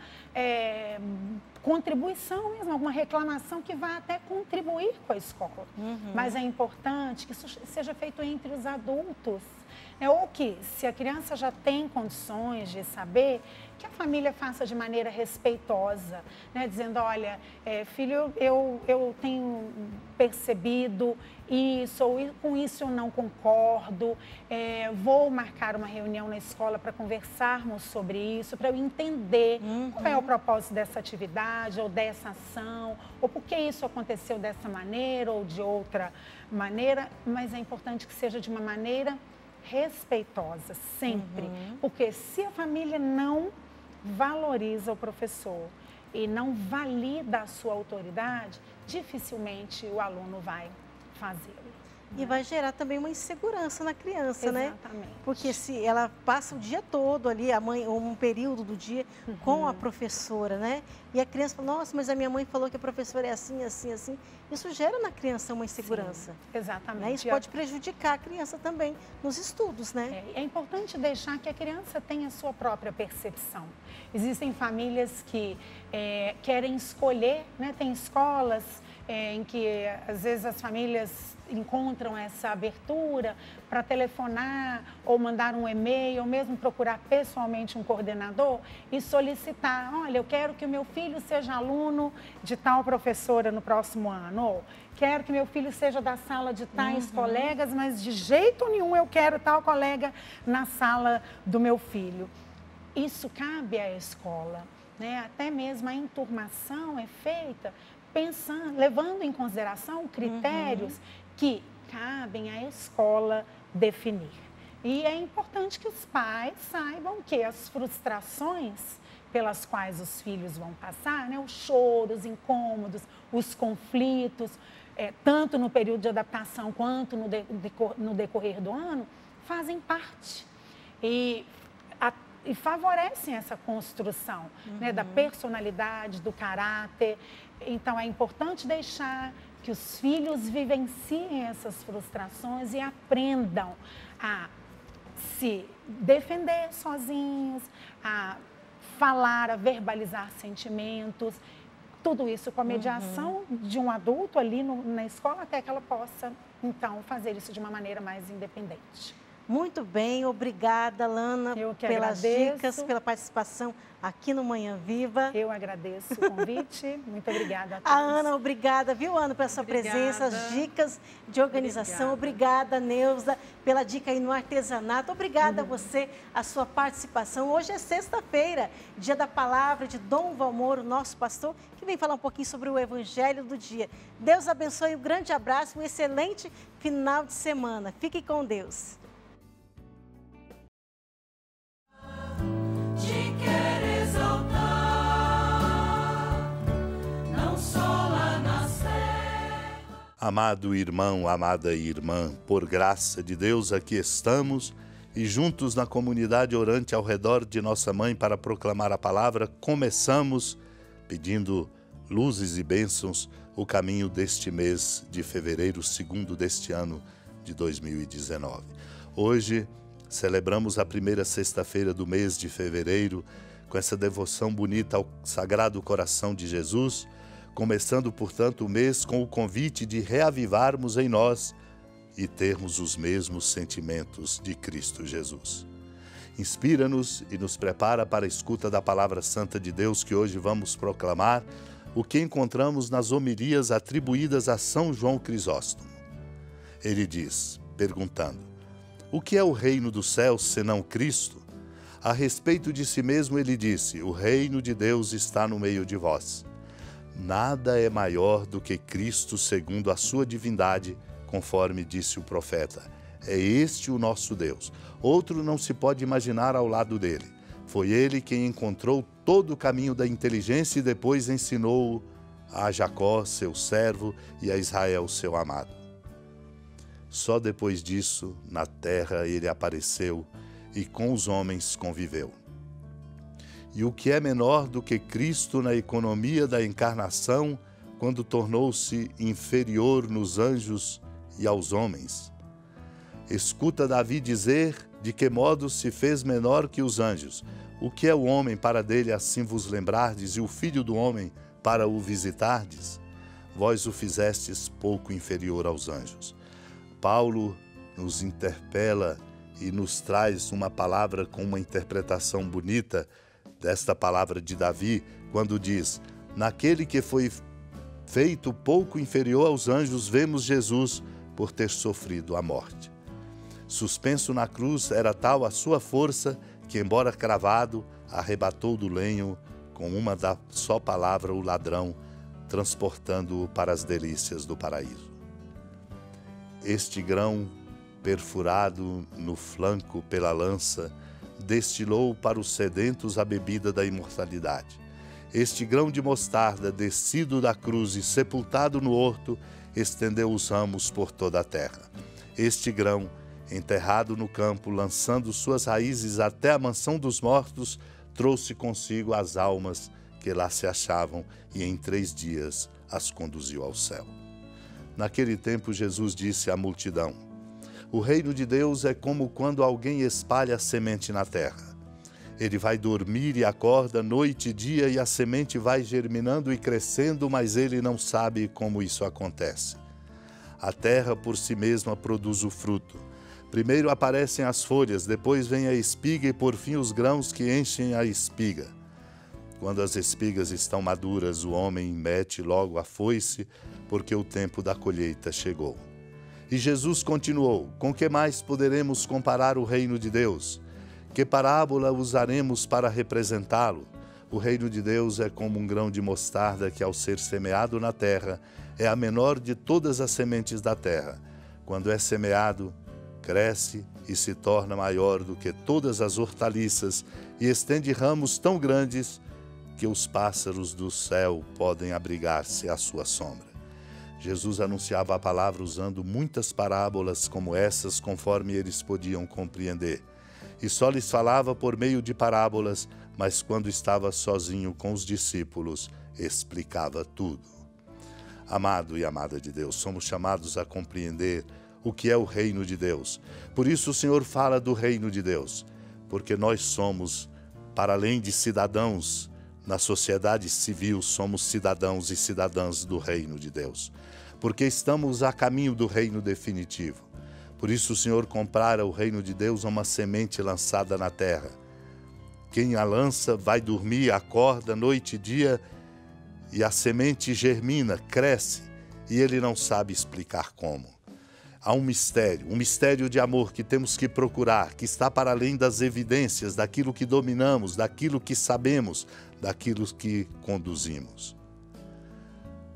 contribuição mesmo, alguma reclamação que vá até contribuir com a escola. Mas é importante que isso seja feito entre os adultos. Ou que, se a criança já tem condições de saber, que a família faça de maneira respeitosa, né? Dizendo, olha, filho, eu tenho percebido isso, ou com isso eu não concordo, vou marcar uma reunião na escola para conversarmos sobre isso, para eu entender qual é o propósito dessa atividade, ou dessa ação, ou por que isso aconteceu dessa maneira, ou de outra maneira, mas é importante que seja de uma maneira respeitosa, sempre. Porque se a família não valoriza o professor e não valida a sua autoridade, dificilmente o aluno vai fazê-lo. E vai gerar também uma insegurança na criança, né? Exatamente. Porque se ela passa o dia todo ali, a mãe, ou um período do dia, com a professora, né? E a criança fala, nossa, mas a minha mãe falou que a professora é assim, assim, assim. Isso gera na criança uma insegurança. Sim, exatamente. Né? Isso pode prejudicar a criança também nos estudos, né? É importante deixar que a criança tenha a sua própria percepção. Existem famílias que querem escolher, né? Tem escolas em que, às vezes, as famílias encontram essa abertura para telefonar ou mandar um e-mail, ou mesmo procurar pessoalmente um coordenador e solicitar, olha, eu quero que o meu filho seja aluno de tal professora no próximo ano, ou quero que meu filho seja da sala de tais colegas, mas de jeito nenhum eu quero tal colega na sala do meu filho. Isso cabe à escola, né? Até mesmo a enturmação é feita pensando, levando em consideração critérios que cabem à escola definir. E é importante que os pais saibam que as frustrações pelas quais os filhos vão passar, né? Os choros, os incômodos, os conflitos, tanto no período de adaptação quanto no decorrer do ano, fazem parte e favorecem essa construção, né? Da personalidade, do caráter. Então, é importante deixar que os filhos vivenciem essas frustrações e aprendam a se defender sozinhos, a falar, a verbalizar sentimentos, tudo isso com a mediação de um adulto ali na escola, até que ela possa, então, fazer isso de uma maneira mais independente. Muito bem, obrigada, Lana, pelas dicas, pela participação aqui no Manhã Viva. Eu agradeço o convite, muito obrigada a todos. A Ana, obrigada, viu, Ana, pela sua presença, as dicas de organização. Obrigada, Neuza, pela dica aí no artesanato. Obrigada a você, a sua participação. Hoje é sexta-feira, dia da palavra de Dom Valmor, nosso pastor, que vem falar um pouquinho sobre o Evangelho do dia. Deus abençoe, um grande abraço, um excelente final de semana. Fique com Deus. Amado irmão, amada irmã, por graça de Deus aqui estamos e juntos na comunidade orante ao redor de nossa mãe para proclamar a palavra, começamos pedindo luzes e bênçãos o caminho deste mês de fevereiro, segundo deste ano de 2019. Hoje celebramos a primeira sexta-feira do mês de fevereiro com essa devoção bonita ao Sagrado Coração de Jesus, começando, portanto, o mês com o convite de reavivarmos em nós e termos os mesmos sentimentos de Cristo Jesus. Inspira-nos e nos prepara para a escuta da Palavra Santa de Deus que hoje vamos proclamar, o que encontramos nas homilias atribuídas a São João Crisóstomo. Ele diz, perguntando: o que é o reino dos céus senão Cristo? A respeito de si mesmo ele disse: o reino de Deus está no meio de vós. Nada é maior do que Cristo segundo a sua divindade, conforme disse o profeta. É este o nosso Deus. Outro não se pode imaginar ao lado dele. Foi ele quem encontrou todo o caminho da inteligência e depois ensinou a Jacó, seu servo, e a Israel, seu amado. Só depois disso, na terra, ele apareceu e com os homens conviveu. E o que é menor do que Cristo na economia da encarnação, quando tornou-se inferior nos anjos e aos homens? Escuta Davi dizer de que modo se fez menor que os anjos. O que é o homem para dele assim vos lembrardes, e o filho do homem para o visitardes? Vós o fizestes pouco inferior aos anjos. Paulo nos interpela e nos traz uma palavra com uma interpretação bonita desta palavra de Davi, quando diz: naquele que foi feito pouco inferior aos anjos, vemos Jesus por ter sofrido a morte. Suspenso na cruz, era tal a sua força que, embora cravado, arrebatou do lenho com uma da só palavra o ladrão, transportando-o para as delícias do paraíso. Este grão perfurado no flanco pela lança, destilou para os sedentos a bebida da imortalidade. Este grão de mostarda, descido da cruz e sepultado no horto, estendeu os ramos por toda a terra. Este grão, enterrado no campo, lançando suas raízes até a mansão dos mortos, trouxe consigo as almas que lá se achavam e em 3 dias as conduziu ao céu. Naquele tempo Jesus disse à multidão: o reino de Deus é como quando alguém espalha a semente na terra. Ele vai dormir e acorda noite e dia e a semente vai germinando e crescendo, mas ele não sabe como isso acontece. A terra por si mesma produz o fruto. Primeiro aparecem as folhas, depois vem a espiga e por fim os grãos que enchem a espiga. Quando as espigas estão maduras, o homem mete logo a foice, porque o tempo da colheita chegou. E Jesus continuou: com que mais poderemos comparar o reino de Deus? Que parábola usaremos para representá-lo? O reino de Deus é como um grão de mostarda que, ao ser semeado na terra, é a menor de todas as sementes da terra. Quando é semeado, cresce e se torna maior do que todas as hortaliças e estende ramos tão grandes que os pássaros do céu podem abrigar-se à sua sombra. Jesus anunciava a palavra usando muitas parábolas como essas, conforme eles podiam compreender. E só lhes falava por meio de parábolas, mas quando estava sozinho com os discípulos, explicava tudo. Amado e amada de Deus, somos chamados a compreender o que é o reino de Deus. Por isso o Senhor fala do reino de Deus, porque nós somos, para além de cidadãos, na sociedade civil somos cidadãos e cidadãs do reino de Deus, porque estamos a caminho do reino definitivo. Por isso o Senhor compara o reino de Deus a uma semente lançada na terra. Quem a lança vai dormir, acorda noite e dia, e a semente germina, cresce, e ele não sabe explicar como. Há um mistério de amor que temos que procurar, que está para além das evidências, daquilo que dominamos, daquilo que sabemos, daquilo que conduzimos.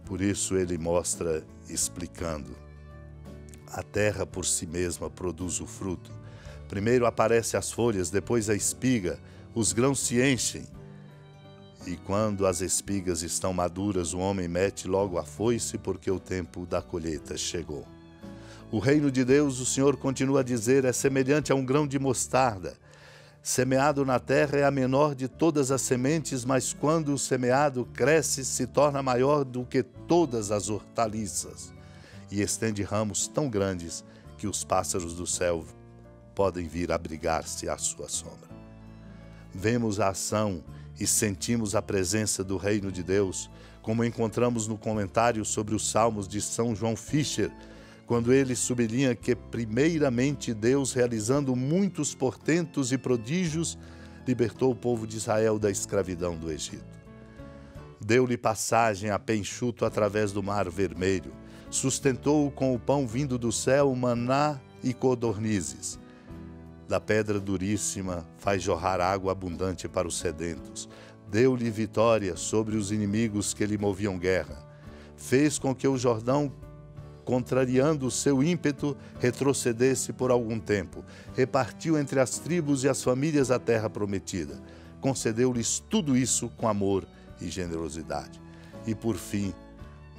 Por isso ele mostra explicando. A terra por si mesma produz o fruto. Primeiro aparecem as folhas, depois a espiga, os grãos se enchem. E quando as espigas estão maduras, o homem mete logo a foice, porque o tempo da colheita chegou. O reino de Deus, o Senhor continua a dizer, é semelhante a um grão de mostarda. Semeado na terra é a menor de todas as sementes, mas quando o semeado cresce, se torna maior do que todas as hortaliças e estende ramos tão grandes que os pássaros do céu podem vir abrigar-se à sua sombra. Vemos a ação e sentimos a presença do reino de Deus, como encontramos no comentário sobre os Salmos de São João Fischer, quando ele sublinha que, primeiramente, Deus, realizando muitos portentos e prodígios, libertou o povo de Israel da escravidão do Egito. Deu-lhe passagem a pé enxuto através do Mar Vermelho, sustentou-o com o pão vindo do céu, maná e codornizes. Da pedra duríssima faz jorrar água abundante para os sedentos. Deu-lhe vitória sobre os inimigos que lhe moviam guerra. Fez com que o Jordão, contrariando o seu ímpeto, retrocedesse por algum tempo. Repartiu entre as tribos e as famílias a terra prometida. Concedeu-lhes tudo isso com amor e generosidade. E por fim,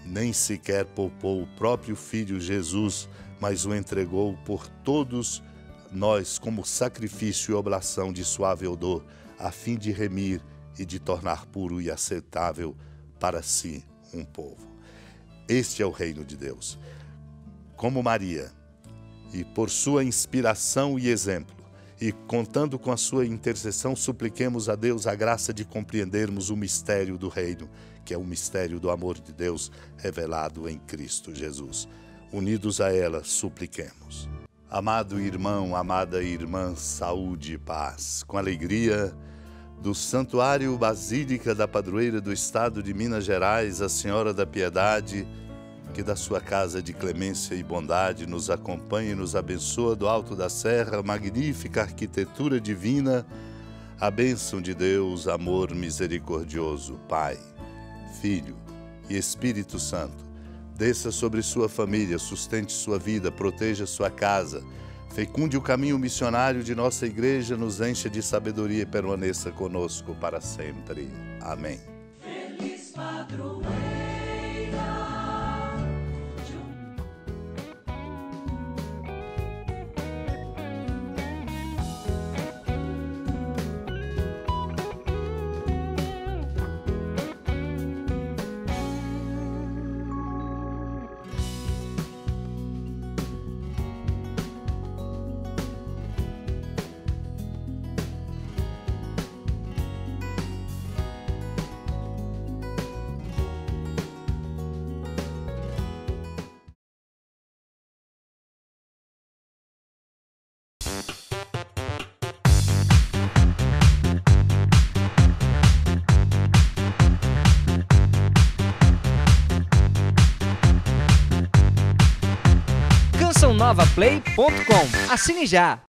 nem sequer poupou o próprio Filho Jesus, mas o entregou por todos nós como sacrifício e oblação de suave odor, a fim de remir e de tornar puro e aceitável para si um povo. Este é o reino de Deus. Como Maria, e por sua inspiração e exemplo, e contando com a sua intercessão, supliquemos a Deus a graça de compreendermos o mistério do reino, que é o mistério do amor de Deus revelado em Cristo Jesus. Unidos a ela, supliquemos. Amado irmão, amada irmã, saúde e paz. Com alegria, do Santuário Basílica da Padroeira do Estado de Minas Gerais, a Senhora da Piedade, que da sua casa de clemência e bondade nos acompanhe e nos abençoa do alto da serra, magnífica arquitetura divina, a bênção de Deus, amor misericordioso, Pai, Filho e Espírito Santo, desça sobre sua família, sustente sua vida, proteja sua casa, fecunde o caminho missionário de nossa igreja, nos encha de sabedoria e permaneça conosco para sempre. Amém. Feliz padroeira. CançãoNovaPlay.com. Assine já!